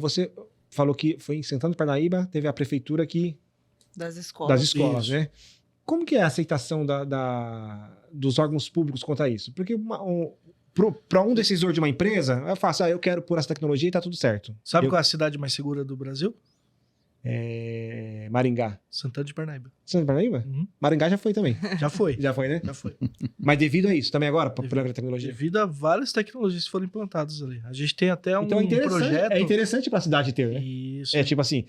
Você falou que foi em Santana do Parnaíba, teve a prefeitura aqui Das escolas. das escolas, Isso. né? Como que é a aceitação dos órgãos públicos quanto a isso? Porque para um decisor de uma empresa, eu faço, eu quero pôr essa tecnologia e tá tudo certo. Sabe qual é a cidade mais segura do Brasil? Maringá. Santana de Parnaíba. Santana do Parnaíba? Uhum. Maringá já foi também. Já foi. Já foi, né? Já foi. Mas devido a isso, também agora, por a tecnologia. Devido a várias tecnologias que foram implantadas ali. A gente tem até Então projeto. é interessante para a cidade ter, né? Isso. É tipo assim,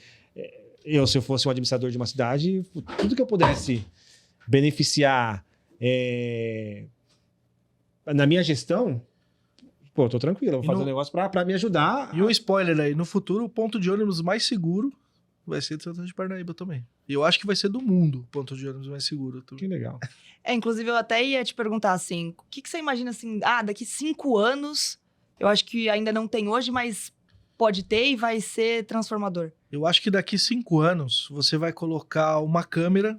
se eu fosse um administrador de uma cidade, tudo que eu pudesse beneficiar na minha gestão, pô, tô tranquilo, eu vou fazer um negócio pra me ajudar. E um spoiler aí, no futuro o ponto de ônibus mais seguro vai ser de Santana de Parnaíba também. E eu acho que vai ser do mundo o ponto de ônibus mais seguro. Que legal. Inclusive, eu até ia te perguntar assim, o que você imagina assim, daqui 5 anos, eu acho que ainda não tem hoje, mas pode ter e vai ser transformador. Eu acho que daqui 5 anos você vai colocar uma câmera,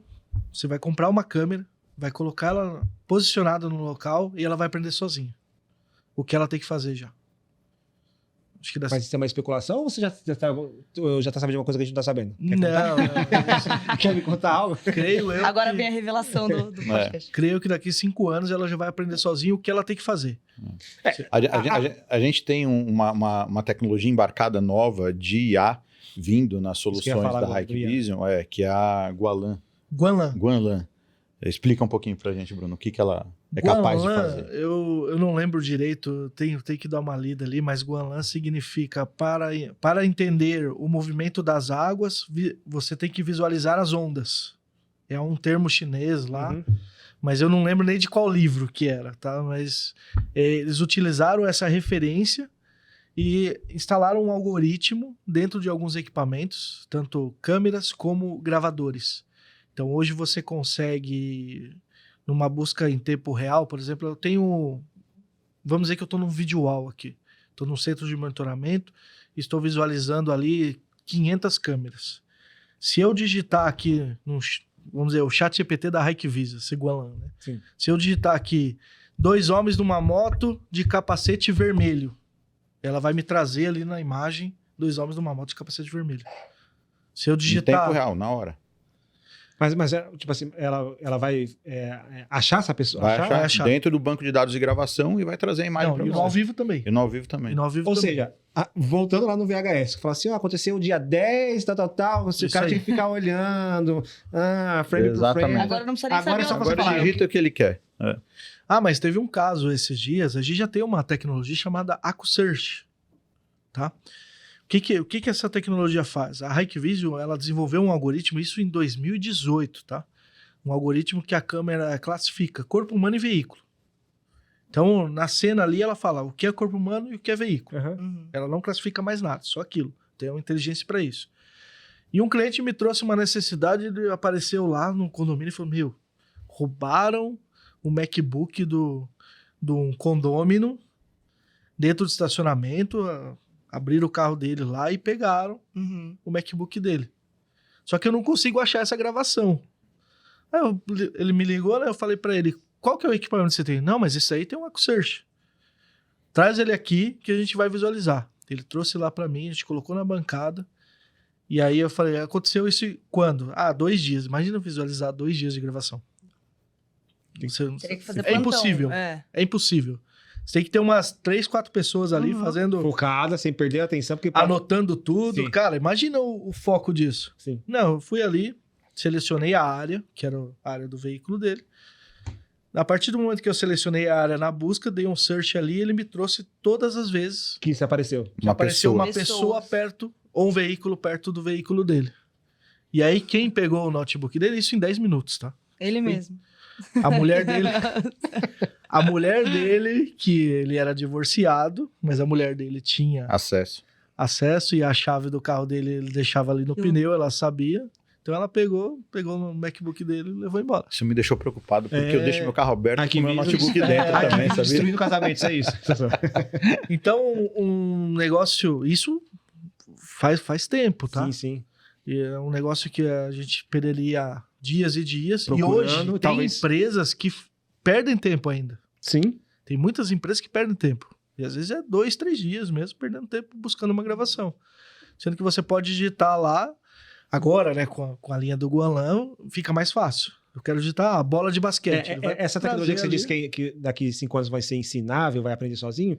você vai comprar uma câmera, vai colocar ela posicionada no local e ela vai aprender sozinha. O que ela tem que fazer já. Acho que Mas isso é uma especulação ou você já tá sabendo de uma coisa que a gente não tá sabendo? Quer Não, contar? Quer me contar algo? creio eu Agora que... vem a revelação do podcast. Creio que daqui 5 anos ela já vai aprender sozinha o que ela tem que fazer. A gente tem uma tecnologia embarcada nova de IA vindo nas Isso que eu ia soluções falar da agora, do IA. Hikvision, que é a Guanlan. Guanlan. Explica um pouquinho pra gente, Bruno, o que ela é capaz de Guanlan, fazer. eu não lembro direito, tenho que dar uma lida ali, mas Guanlan significa para entender o movimento das águas, você tem que visualizar as ondas. É um termo chinês lá, mas eu não lembro nem de qual livro que era, tá? Mas eles utilizaram essa referência e instalaram um algoritmo dentro de alguns equipamentos, tanto câmeras como gravadores. Então, hoje você consegue, numa busca em tempo real, por exemplo, eu tenho... Vamos dizer que eu estou num video wall aqui. Estou num centro de monitoramento e estou visualizando ali 500 câmeras. Se eu digitar aqui vamos dizer, o chat GPT da Hikvision, esse Guanlan, né? Sim. Se eu digitar aqui, 2 homens numa moto de capacete vermelho, ela vai me trazer ali na imagem 2 homens numa moto de capacete vermelho. Se eu Em digitar... tempo real, na hora. Mas tipo assim, ela vai achar essa pessoa? Vai achar achar. dentro do banco de dados de gravação e vai trazer a imagem Não, para e você. no ao vivo também. E no ao vivo também. E no ao vivo Ou também. seja, voltando lá no VHS, fala assim, aconteceu o dia 10, tal, o Isso cara aí. tinha que ficar olhando, frame por Exatamente. frame. Agora não precisa nem Agora saber é só onde você Agora falar, digita o que ele quer. Mas teve um caso esses dias, a gente já tem uma tecnologia chamada AcuSearch, tá? O que essa tecnologia faz? A Hikvision, ela desenvolveu um algoritmo, isso em 2018, tá? Um algoritmo que a câmera classifica corpo humano e veículo. Então, na cena ali, ela fala o que é corpo humano e o que é veículo. Aham. Uhum. Ela não classifica mais nada, só aquilo. Tem uma inteligência para isso. E um cliente me trouxe uma necessidade, ele apareceu lá no condomínio e falou, meu, roubaram o MacBook do um condômino dentro do estacionamento, abriram o carro dele lá e pegaram Uhum. o MacBook dele. Só que eu não consigo achar essa gravação. Aí ele me ligou, né? Eu falei pra ele, qual que é o equipamento que você tem? Não, mas isso aí tem um AcuSearch. Traz ele aqui que a gente vai visualizar. Ele trouxe lá pra mim, a gente colocou na bancada. E aí eu falei, aconteceu isso quando? 2 dias. Imagina visualizar 2 dias de gravação. Teria que fazer É plantão. impossível. É. É impossível. Você tem que ter umas 3, 4 pessoas ali Uhum. fazendo... Focada, sem perder a atenção, porque... Anotando tudo. Sim. Cara, imagina o foco disso. Sim. Não, eu fui ali, selecionei a área, que era a área do veículo dele. A partir do momento que eu selecionei a área na busca, dei um search ali, ele me trouxe todas as vezes Que isso apareceu. que apareceu pessoa. uma pessoa perto, ou um veículo perto do veículo dele. E aí, quem pegou o notebook dele, isso em 10 minutos, tá? Ele mesmo. A mulher dele... A mulher dele, que ele era divorciado, mas a mulher dele tinha acesso e a chave do carro dele ele deixava ali no pneu, ela sabia. Então ela pegou no MacBook dele e levou embora. Isso me deixou preocupado, porque eu deixo meu carro aberto Aqui com o meu mesmo. notebook dentro também, sabia? Destruindo o casamento, isso é isso. Então, um negócio... Isso faz tempo, tá? Sim, sim. E é um negócio que a gente perderia dias e dias. Procurando, e hoje tem talvez- empresas que perdem tempo ainda. Sim. Tem muitas empresas que perdem tempo. E às vezes é 2, 3 dias mesmo, perdendo tempo buscando uma gravação. Sendo que você pode digitar lá, agora, né, com a linha do Guanlan, fica mais fácil. Eu quero digitar a bola de basquete. Ele vai Essa tecnologia que você trazer disse que daqui 5 anos vai ser ensinável, vai aprender sozinho,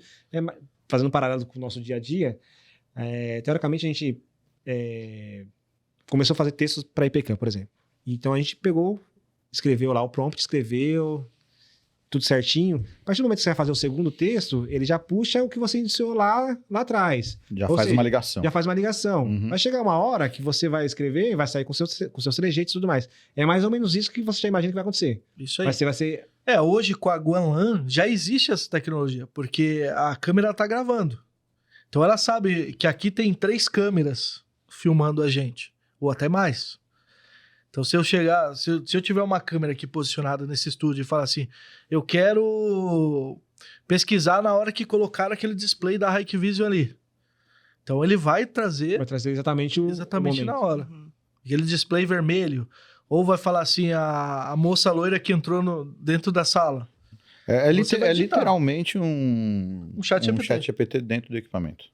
fazendo um paralelo com o nosso dia a dia, teoricamente a gente começou a fazer textos para IPCAM, por exemplo. Então a gente escreveu lá o prompt, escreveu tudo certinho. A partir do momento que você vai fazer o segundo texto, ele já puxa o que você iniciou lá atrás. Já Ou faz seja, uma ligação. Já faz uma ligação. Uhum. Vai chegar uma hora que você vai escrever e vai sair com seus trejeitos e tudo mais. É mais ou menos isso que você já imagina que vai acontecer. Isso aí. Vai ser... Hoje com a Guanlan já existe essa tecnologia, porque a câmera tá gravando. Então ela sabe que aqui tem 3 câmeras filmando a gente, ou até mais. Então se eu tiver uma câmera aqui posicionada nesse estúdio e falar assim, eu quero pesquisar na hora que colocar aquele display da Hikvision ali. Então ele vai trazer exatamente o momento. na hora. Uhum. Aquele display vermelho. Ou vai falar assim, a moça loira que entrou dentro da sala. Você vai digitar. Literalmente um chat GPT. chat GPT dentro do equipamento.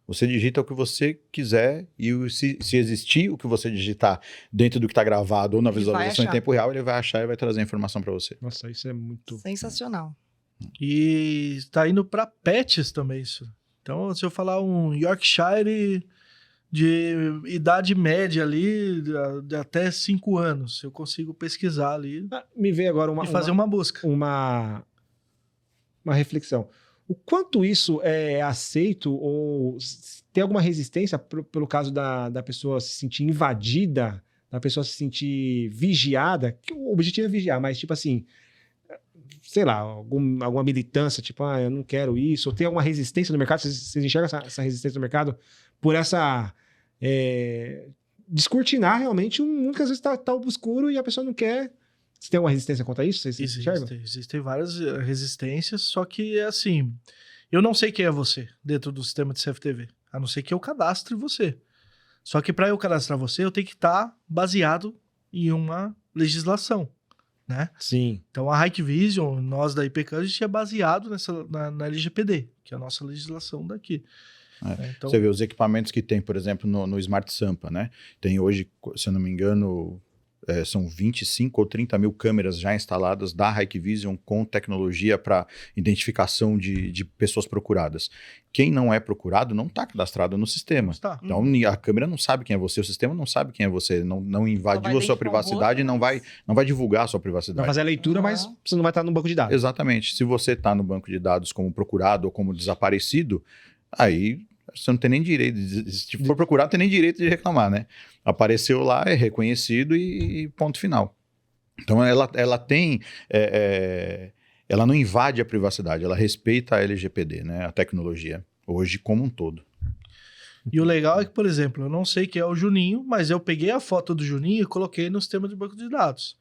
Você digita o que você quiser e se existir o que você digitar dentro do que está gravado ou na Ele vai visualização em achar. tempo real, ele vai achar e vai trazer a informação para você. Nossa, isso é muito... Sensacional. E está indo para pets também isso. Então, se eu falar um Yorkshire de idade média ali, de até 5 anos, eu consigo pesquisar ali Me veio agora e fazer uma busca. uma reflexão. O quanto isso é aceito ou tem alguma resistência pelo caso da pessoa se sentir invadida, da pessoa se sentir vigiada? Que o objetivo é vigiar, mas tipo assim, sei lá, alguma militância, tipo, eu não quero isso, ou tem alguma resistência no mercado? Vocês enxergam essa resistência no mercado por essa... descortinar realmente um mundo que às vezes tá obscuro e a pessoa não quer. Você tem alguma resistência contra isso? Vocês enxergam? Existem várias resistências, só que é assim, eu não sei quem é você dentro do sistema de CFTV, a não ser que eu cadastre você. Só que para eu cadastrar você, eu tenho que estar baseado em uma legislação, né? Sim. Então, a Hikvision, nós da IPK, a gente é baseado na LGPD, que é a nossa legislação daqui. Então, Você vê os equipamentos que tem, por exemplo, no Smart Sampa, né? Tem hoje, se eu não me engano, são 25 ou 30 mil câmeras já instaladas da Hikvision com tecnologia para identificação de pessoas procuradas. Quem não é procurado não está cadastrado no sistema. tá. Então, a câmera não sabe quem é você, o sistema não sabe quem é você, não invadiu a sua privacidade, não vai divulgar a sua Vai privacidade. fazer a leitura, mas você não vai estar no banco de dados. Exatamente. Se você está no banco de dados como procurado ou como desaparecido, aí você não tem nem direito, se for procurado, não tem nem direito de reclamar, né? Apareceu lá, é reconhecido e ponto final. Então, ela tem... ela não invade a privacidade, ela respeita a LGPD, né? A tecnologia, hoje como um todo. E o legal é que, por exemplo, eu não sei quem é o Juninho, mas eu peguei a foto do Juninho e coloquei no sistema de banco de dados,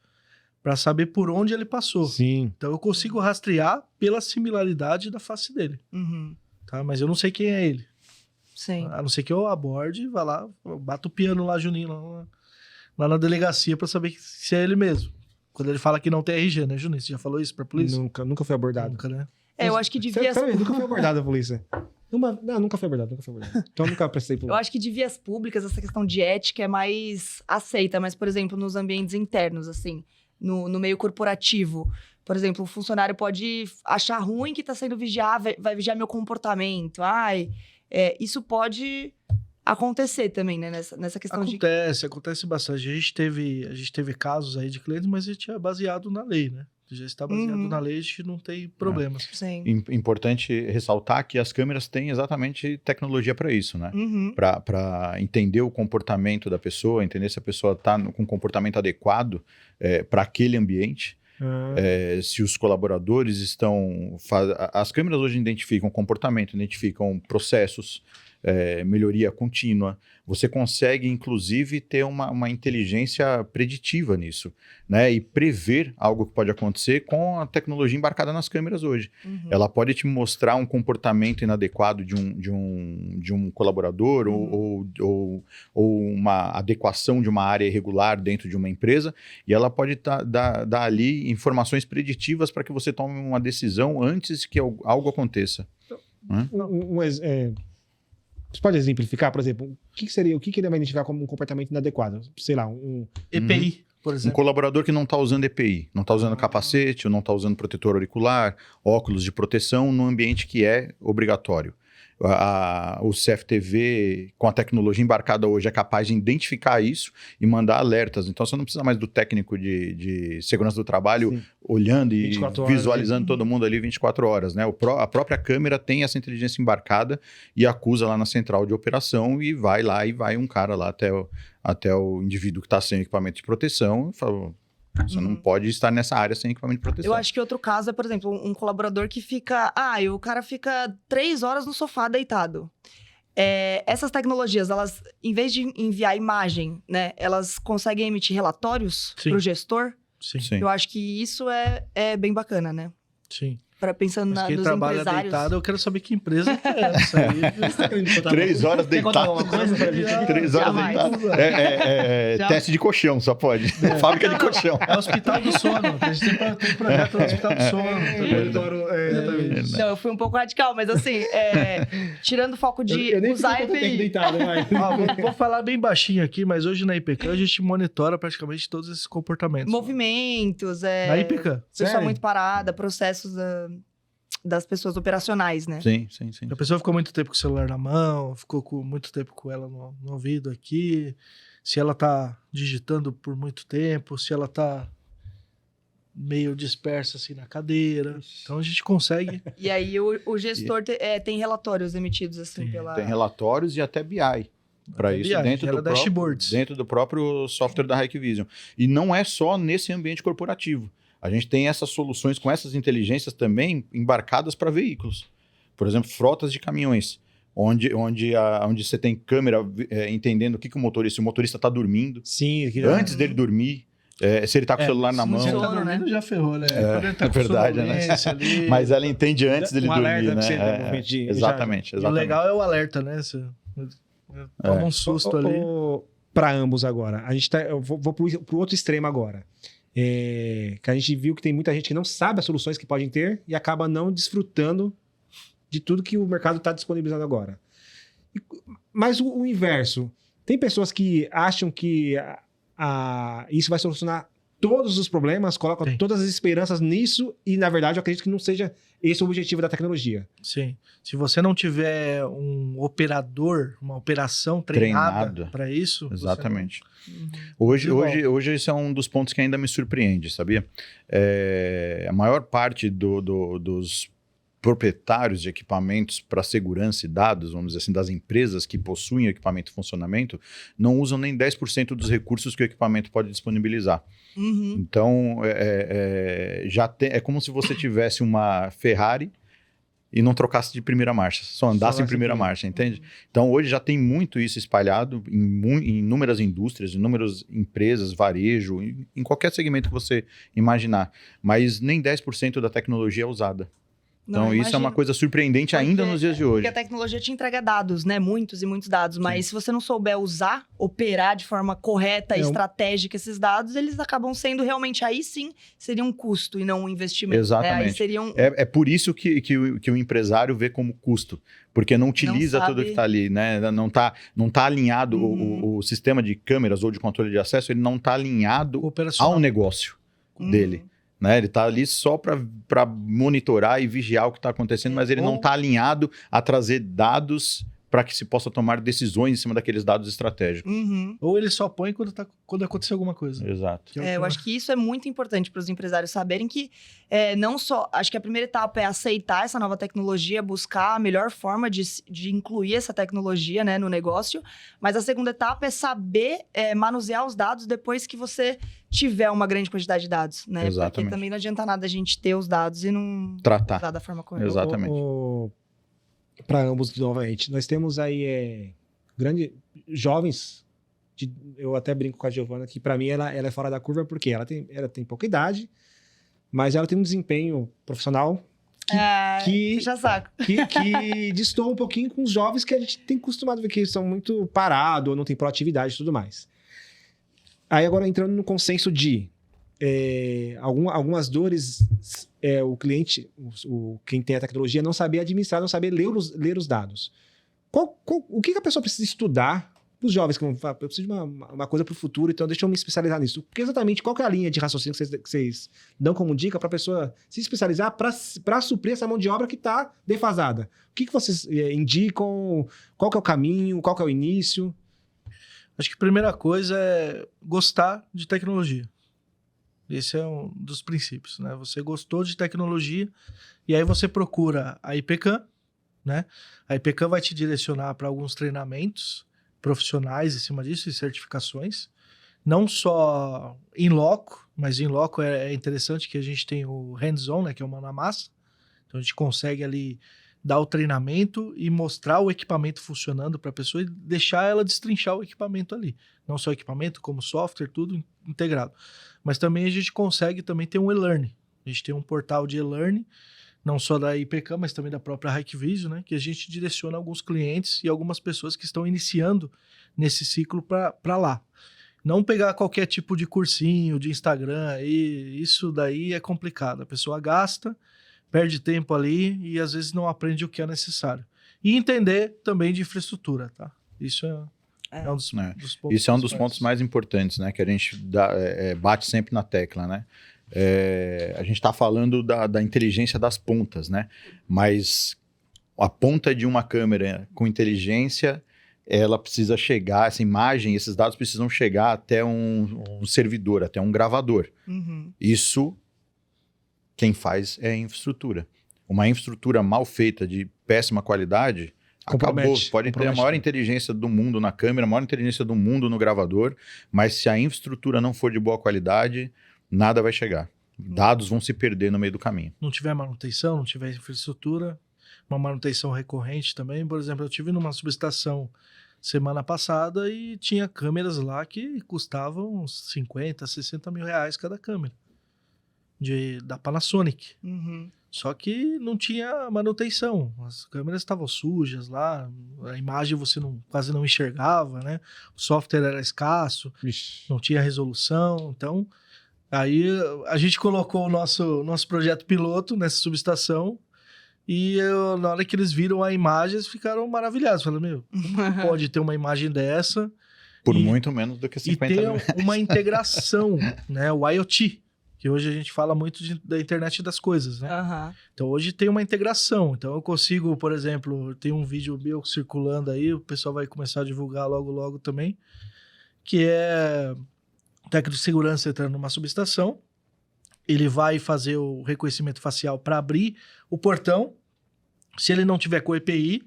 para saber por onde ele passou. Sim. Então, eu consigo rastrear pela similaridade da face dele, Uhum. tá? Mas eu não sei quem é ele. Sim. A não ser que eu aborde, vá lá, bato o piano lá, Juninho, lá na delegacia pra saber se é ele mesmo. Quando ele fala que não tem RG, né, Juninho? Você já falou isso pra polícia? Nunca foi abordado. Nunca, né? Eu acho que devia... Nunca foi abordado a polícia. Não, nunca foi abordado. Então, eu nunca prestei por... Eu acho que de vias públicas, essa questão de ética é mais aceita, mas, por exemplo, nos ambientes internos, assim, no meio corporativo, por exemplo, o funcionário pode achar ruim que está sendo vigiado, vai vigiar meu comportamento. Isso pode acontecer também, né? Nessa questão Acontece bastante. A gente teve casos aí de clientes, mas a gente é baseado na lei, né? Já está baseado na lei, a gente não tem problemas. Sim. Importante ressaltar que as câmeras têm exatamente tecnologia para isso, né? Uhum. Para entender o comportamento da pessoa, entender se a pessoa está com um comportamento adequado para aquele ambiente. Se os colaboradores estão... As câmeras hoje identificam comportamento, identificam processos, melhoria contínua. Você consegue, inclusive, ter uma inteligência preditiva nisso, né? E prever algo que pode acontecer com a tecnologia embarcada nas câmeras hoje. Uhum. Ela pode te mostrar um comportamento inadequado de um colaborador ou uma adequação de uma área irregular dentro de uma empresa, e ela pode dar ali informações preditivas para que você tome uma decisão antes que algo aconteça. Você pode exemplificar, por exemplo, o que ele vai identificar como um comportamento inadequado? Sei lá, EPI, por Um exemplo. colaborador que não está usando EPI, não está usando capacete, ou não está usando protetor auricular, óculos de proteção no ambiente que é obrigatório. O CFTV, com a tecnologia embarcada hoje, é capaz de identificar isso e mandar alertas. Então, você não precisa mais do técnico de segurança do trabalho Sim. olhando e 24 horas, visualizando todo mundo ali 24 horas, né? A própria câmera tem essa inteligência embarcada e acusa lá na central de operação e vai um cara lá até o indivíduo que está sem equipamento de proteção e fala... Você não pode estar nessa área sem equipamento de proteção. Eu acho que outro caso é, por exemplo, um colaborador que fica... o cara fica 3 horas no sofá deitado. Essas tecnologias, elas, em vez de enviar imagem, né? Elas conseguem emitir relatórios Sim. para o gestor. Sim. Sim. Eu acho que isso é bem bacana, né? Sim. Pensando Mas quem nos trabalha empresários. deitado, eu quero saber que empresa que é essa aí. 3 horas Quer contar deitado. alguma coisa pra gente? 3 horas Jamais. deitado. Teste de colchão, só pode. Fábrica de colchão. É o Hospital do Sono. A gente tem projeto no Hospital do Sono. Exatamente. Não, eu fui um pouco radical, mas assim, tirando o foco de Eu nem usar fiquei quanto tempo EPI. deitado, mas... Vou falar bem baixinho aqui, mas hoje na IPK a gente monitora praticamente todos esses comportamentos. Movimentos, Na IPK. pessoa Sério? muito parada, processos das pessoas operacionais, né? Sim. A pessoa ficou muito tempo com o celular na mão, ficou muito tempo com ela no ouvido aqui, se ela tá digitando por muito tempo, se ela tá meio dispersa assim na cadeira. Então a gente consegue. E aí o gestor tem relatórios emitidos assim pela... Tem relatórios e até BI. Para Até isso, BI, dentro gera dashboards. dentro do próprio software da Hikvision. E não é só nesse ambiente corporativo. A gente tem essas soluções com essas inteligências também embarcadas para veículos. Por exemplo, frotas de caminhões, onde você tem câmera entendendo o que o motorista está dormindo. Sim. Antes dele dormir, se ele está com o celular na mão. Se ele tá Sono, dormindo, né? já ferrou, né? Quando ele tá com verdade, né? sonolência ali. Mas ela entende antes dele Um dormir, alerta né? pra você ter movimento de- Exatamente. E o legal é o alerta, né? Você toma um susto ali. para ambos agora. Eu vou pro outro extremo agora. Que a gente viu que tem muita gente que não sabe as soluções que podem ter e acaba não desfrutando de tudo que o mercado está disponibilizando agora. Mas o inverso. Tem pessoas que acham que isso vai solucionar todos os problemas, colocam todas as esperanças nisso e, na verdade, eu acredito que não seja esse o objetivo da tecnologia. Sim. Se você não tiver um operador, uma operação treinada para isso... Exatamente. Hoje esse é um dos pontos que ainda me surpreende, sabia? A maior parte dos proprietários de equipamentos para segurança e dados, vamos dizer assim, das empresas que possuem o equipamento em funcionamento, não usam nem 10% dos recursos que o equipamento pode disponibilizar. Uhum. Então, é como se você tivesse uma Ferrari e não trocasse de primeira marcha, só andasse em primeira marcha, entende? Então, hoje já tem muito isso espalhado em inúmeras indústrias, inúmeras empresas, varejo, em qualquer segmento que você imaginar, mas nem 10% da tecnologia é usada. Então, isso é uma coisa surpreendente ainda nos dias de hoje. Porque a tecnologia te entrega dados, né? Muitos e muitos dados. Mas se você não souber usar, operar de forma correta e estratégica esses dados, eles acabam sendo realmente, aí sim, seria um custo e não um investimento. Exatamente. Aí seria É por isso que o empresário vê como custo. Porque não utiliza tudo que está ali, né? Não tá alinhado, o sistema de câmeras ou de controle de acesso, ele não está alinhado ao negócio dele. Né? Ele está ali só para monitorar e vigiar o que está acontecendo, mas ele não está alinhado a trazer dados para que se possa tomar decisões em cima daqueles dados estratégicos. Ou ele só põe quando acontecer alguma coisa. Exato. Eu acho que isso é muito importante para os empresários saberem que não só... Acho que a primeira etapa é aceitar essa nova tecnologia, buscar a melhor forma de incluir essa tecnologia, né, no negócio, mas a segunda etapa é saber manusear os dados depois que você tiver uma grande quantidade de dados, né? Exatamente. Porque também não adianta nada a gente ter os dados e não tratar da forma correta. Exatamente. Para ambos, novamente, nós temos aí grandes jovens, eu até brinco com a Giovana, que para mim ela é fora da curva, porque ela tem pouca idade, mas ela tem um desempenho profissional que destoa um pouquinho com os jovens que a gente tem costumado ver que são muito parados, ou não tem proatividade e tudo mais. Aí agora entrando no consenso de algumas dores, o cliente, quem tem a tecnologia, não saber administrar, não saber ler os dados. O que a pessoa precisa estudar? Os jovens que vão falar, eu preciso de uma coisa para o futuro, então deixa eu me especializar nisso. Porque exatamente qual que é a linha de raciocínio que vocês dão como dica para a pessoa se especializar para suprir essa mão de obra que está defasada? O que vocês indicam? Qual que é o caminho? Qual que é o início? Acho que a primeira coisa é gostar de tecnologia. Esse é um dos princípios, né? Você gostou de tecnologia e aí você procura a IPCAM, né? A IPCAM vai te direcionar para alguns treinamentos profissionais em cima disso e certificações. Não só in loco, mas in loco é interessante que a gente tem o hands-on, né? Que é o mão na massa. Então a gente consegue ali dar o treinamento e mostrar o equipamento funcionando para a pessoa e deixar ela destrinchar o equipamento ali. Não só o equipamento, como software, tudo integrado. Mas também a gente consegue também ter um e-learning. A gente tem um portal de e-learning, não só da IPCAM, mas também da própria Hikvision, né? Que a gente direciona alguns clientes e algumas pessoas que estão iniciando nesse ciclo para lá. Não pegar qualquer tipo de cursinho, de Instagram, e isso daí é complicado. A pessoa gasta, perde tempo ali e às vezes não aprende o que é necessário. E entender também de infraestrutura, tá? Isso é um dos pontos. Isso é um dos pontos mais importantes, né? Que a gente bate sempre na tecla, né? A gente está falando da inteligência das pontas, né? Mas a ponta de uma câmera com inteligência, ela precisa chegar, essa imagem, esses dados precisam chegar até um servidor, até um gravador. Isso, quem faz é a infraestrutura. Uma infraestrutura mal feita, de péssima qualidade, acabou. Pode ter a maior inteligência do mundo na câmera, a maior inteligência do mundo no gravador, mas se a infraestrutura não for de boa qualidade, nada vai chegar. Dados vão se perder no meio do caminho. Não tiver manutenção, não tiver infraestrutura, uma manutenção recorrente também. Por exemplo, eu tive numa subestação semana passada e tinha câmeras lá que custavam uns 50, 60 mil reais cada câmera. da Panasonic. Uhum. Só que não tinha manutenção. As câmeras estavam sujas lá, a imagem você quase não enxergava, né? O software era escasso, Vixe. não tinha resolução. Então, aí a gente colocou o nosso projeto piloto nessa subestação e na hora que eles viram a imagem, eles ficaram maravilhados. Falaram, meu, como pode ter uma imagem dessa Por e- muito menos do que e 50 ter mil. uma integração, né? O IoT, que hoje a gente fala muito da internet das coisas, né? Aham. Então hoje tem uma integração. Então eu consigo, por exemplo, tem um vídeo meu circulando aí, o pessoal vai começar a divulgar logo logo também, que é o técnico de segurança entrando numa subestação, ele vai fazer o reconhecimento facial para abrir o portão. Se ele não tiver com EPI,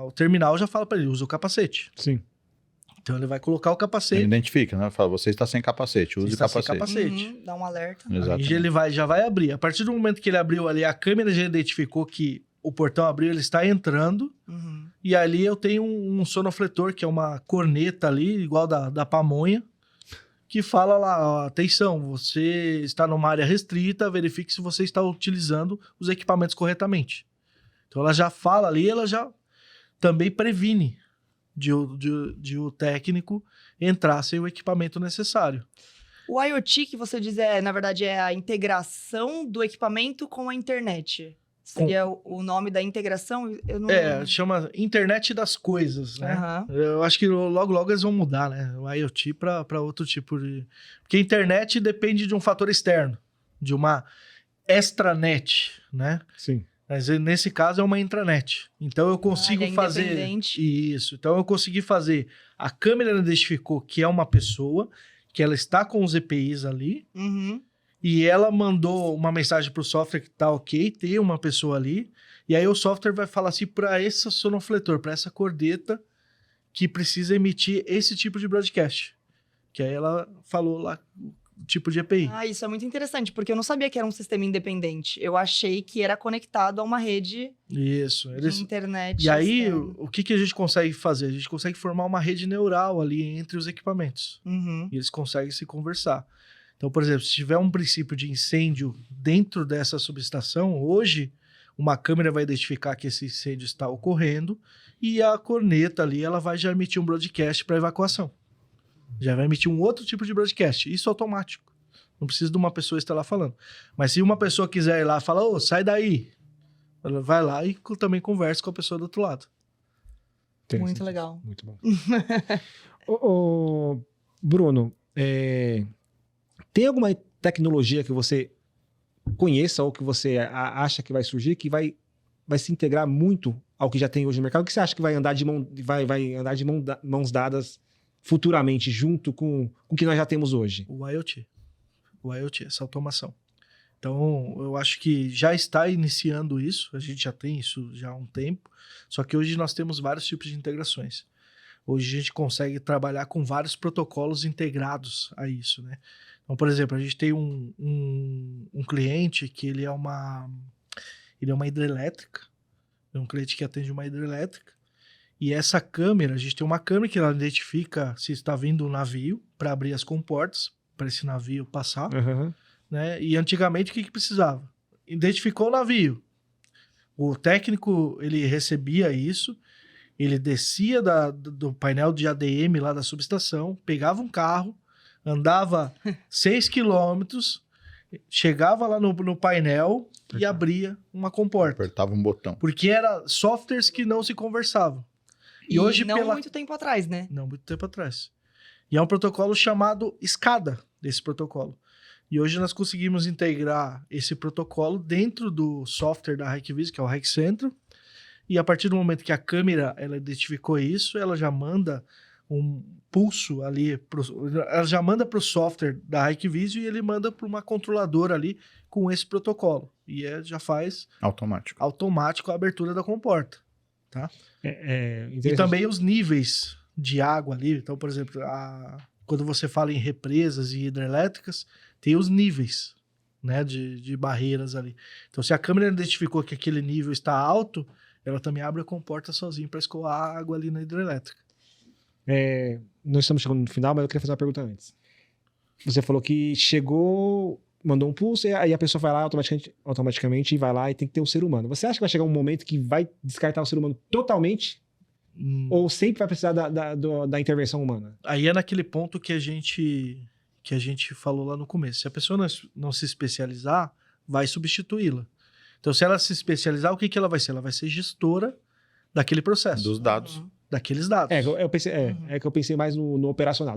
o terminal já fala para ele, usa o capacete. Sim. Então ele vai colocar o Ele capacete. identifica, né? Fala, você está sem capacete, use Você está sem capacete. capacete. Dá um alerta. Exatamente. Aí ele já vai abrir. A partir do momento que ele abriu ali, a câmera já identificou que o portão abriu, ele está entrando. Uhum. E ali eu tenho um sonofletor, que é uma corneta ali, igual da pamonha, que fala lá, ó, atenção, você está numa área restrita, verifique se você está utilizando os equipamentos corretamente. Então ela já fala ali, ela já também previne de o técnico entrar sem o equipamento necessário. O IoT que você diz na verdade, é a integração do equipamento com a internet. Seria o nome da integração? Eu não... Chama Internet das Coisas, né? Aham. Eu acho que logo, logo eles vão mudar, né? O IoT para outro tipo de... Porque a internet depende de um fator externo, de uma extranet, né? Sim. Mas nesse caso é uma intranet. Então eu consigo ele é fazer... independente. Isso. Então eu consegui fazer... A câmera identificou que é uma pessoa, que ela está com os EPIs ali, Uhum. e ela mandou uma mensagem pro software que tá ok, tem uma pessoa ali. E aí o software vai falar assim para esse sonofletor, para essa cordeta que precisa emitir esse tipo de broadcast. Que aí ela falou lá o tipo de EPI. Ah, isso é muito interessante, porque eu não sabia que era um sistema independente. Eu achei que era conectado a uma rede Isso. de internet. E aí, externa. o que a gente consegue fazer? A gente consegue formar uma rede neural ali entre os equipamentos. Uhum. E eles conseguem se conversar. Então, por exemplo, se tiver um princípio de incêndio dentro dessa subestação, hoje uma câmera vai identificar que esse incêndio está ocorrendo e a corneta ali ela vai já emitir um broadcast para evacuação. Já vai emitir um outro tipo de broadcast. Isso automático. Não precisa de uma pessoa estar lá falando. Mas se uma pessoa quiser ir lá e falar, ô, sai daí, ela vai lá e também conversa com a pessoa do outro lado. Muito legal. Muito bom. ô, Bruno, tem alguma tecnologia que você conheça ou que você acha que vai surgir, que vai se integrar muito ao que já tem hoje no mercado? O que você acha que vai andar de mãos dadas futuramente, junto com o que nós já temos hoje? O IoT. O IoT, essa automação. Então, eu acho que já está iniciando isso, a gente já tem isso já há um tempo, só que hoje nós temos vários tipos de integrações. Hoje a gente consegue trabalhar com vários protocolos integrados a isso, né? Então, por exemplo, a gente tem um cliente que ele é uma hidrelétrica, é um cliente que atende uma hidrelétrica, e essa câmera, a gente tem uma câmera que ela identifica se está vindo um navio para abrir as comportas, para esse navio passar, Uhum. né? E antigamente o que precisava? Identificou o navio. O técnico, ele recebia isso, ele descia do painel de ADM lá da subestação, pegava um carro, andava 6 quilômetros, chegava lá no painel e abria uma comporta. Apertava um botão. Porque eram softwares que não se conversavam. E hoje, não muito tempo atrás, né? Não, muito tempo atrás. E é um protocolo chamado SCADA, desse protocolo. E hoje nós conseguimos integrar esse protocolo dentro do software da Hikviz, que é o HikCentro. E a partir do momento que a câmera ela identificou isso, ela já manda um pulso ali, ela já manda para o software da Hikviz e ele manda para uma controladora ali com esse protocolo. E já faz automático a abertura da comporta. Tá? E também os níveis de água ali. Então, por exemplo, quando você fala em represas e hidrelétricas, tem os níveis, né, de barreiras ali. Então, se a câmera identificou que aquele nível está alto, ela também abre a comporta sozinha para escoar a água ali na hidrelétrica. Nós estamos chegando no final, mas eu queria fazer uma pergunta antes. Você falou que chegou mandou um pulso, e aí a pessoa vai lá automaticamente vai lá e tem que ter um ser humano. Você acha que vai chegar um momento que vai descartar o ser humano totalmente? Ou sempre vai precisar da intervenção humana? Aí é naquele ponto que a gente falou lá no começo. Se a pessoa não se especializar, vai substituí-la. Então, se ela se especializar, o que ela vai ser? Ela vai ser gestora daquele processo. Dos dados. Daqueles dados. Eu pensei, é que eu pensei mais no operacional,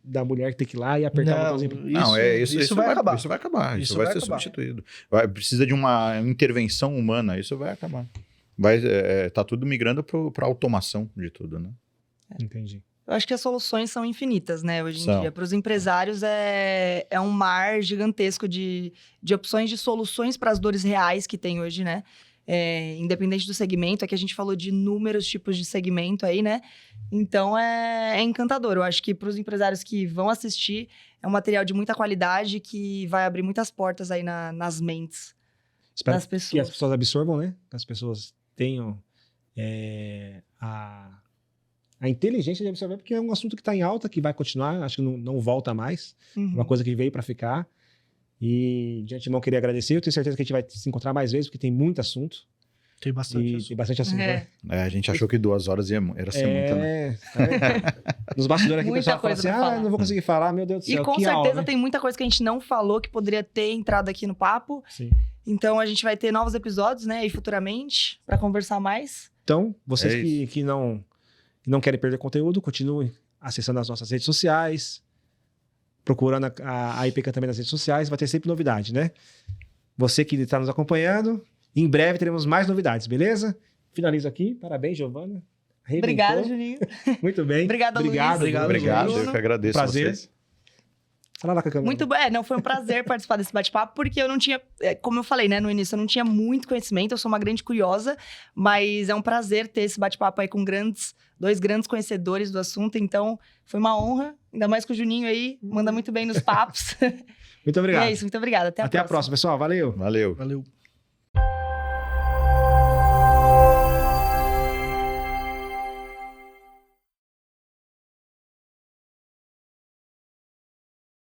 da mulher que tem que ir lá e apertar o botãozinho. Isso vai acabar. Isso vai acabar. Isso Isso vai vai ser acabar. substituído. Precisa de uma intervenção humana. Isso vai acabar. Tá tudo migrando para automação de tudo, né? Entendi. Eu acho que as soluções são infinitas, né, hoje em São. dia. Para os empresários é um mar gigantesco de opções de soluções para as dores reais que tem hoje, né? Independente do segmento, é que a gente falou de inúmeros tipos de segmento aí, né? Então é encantador. Eu acho que para os empresários que vão assistir, é um material de muita qualidade que vai abrir muitas portas aí nas mentes Espero das pessoas. que as pessoas absorvam, né? Que as pessoas tenham a inteligência de absorver, porque é um assunto que está em alta, que vai continuar, acho que não volta mais. Uhum. Uma coisa que veio para ficar. E de antemão queria agradecer. Eu tenho certeza que a gente vai se encontrar mais vezes, porque tem muito assunto. Tem bastante assunto. Tem bastante assunto. É. Né? A gente achou que 2 horas era ser muito, né? Tá vendo? Nos bastidores aqui, o Muita pessoal fala coisa assim, pra falar. não vou conseguir falar, meu Deus do E céu, com que certeza aula, né? tem muita coisa que a gente não falou que poderia ter entrado aqui no papo. Sim. Então a gente vai ter novos episódios, né? E futuramente, para conversar mais. Então, vocês É que não querem perder conteúdo, continuem acessando as nossas redes sociais, procurando a IPCAM também nas redes sociais, vai ter sempre novidade, né? Você que está nos acompanhando, em breve teremos mais novidades, beleza? Finalizo aqui. Parabéns, Giovana. Arrebentou. Obrigada, Juninho. Muito bem. Obrigada, Luiz. Obrigado, Bruno. eu que agradeço Prazer. vocês. Fala lá com a câmera. Muito bom. Não, foi um prazer participar desse bate-papo, porque eu não tinha, como eu falei, né, no início, eu não tinha muito conhecimento, eu sou uma grande curiosa, mas é um prazer ter esse bate-papo aí com dois grandes conhecedores do assunto, então foi uma honra, ainda mais com o Juninho aí, manda muito bem nos papos. Muito obrigado. E é isso, muito obrigada. Até a próxima, pessoal. Valeu. Valeu. Valeu.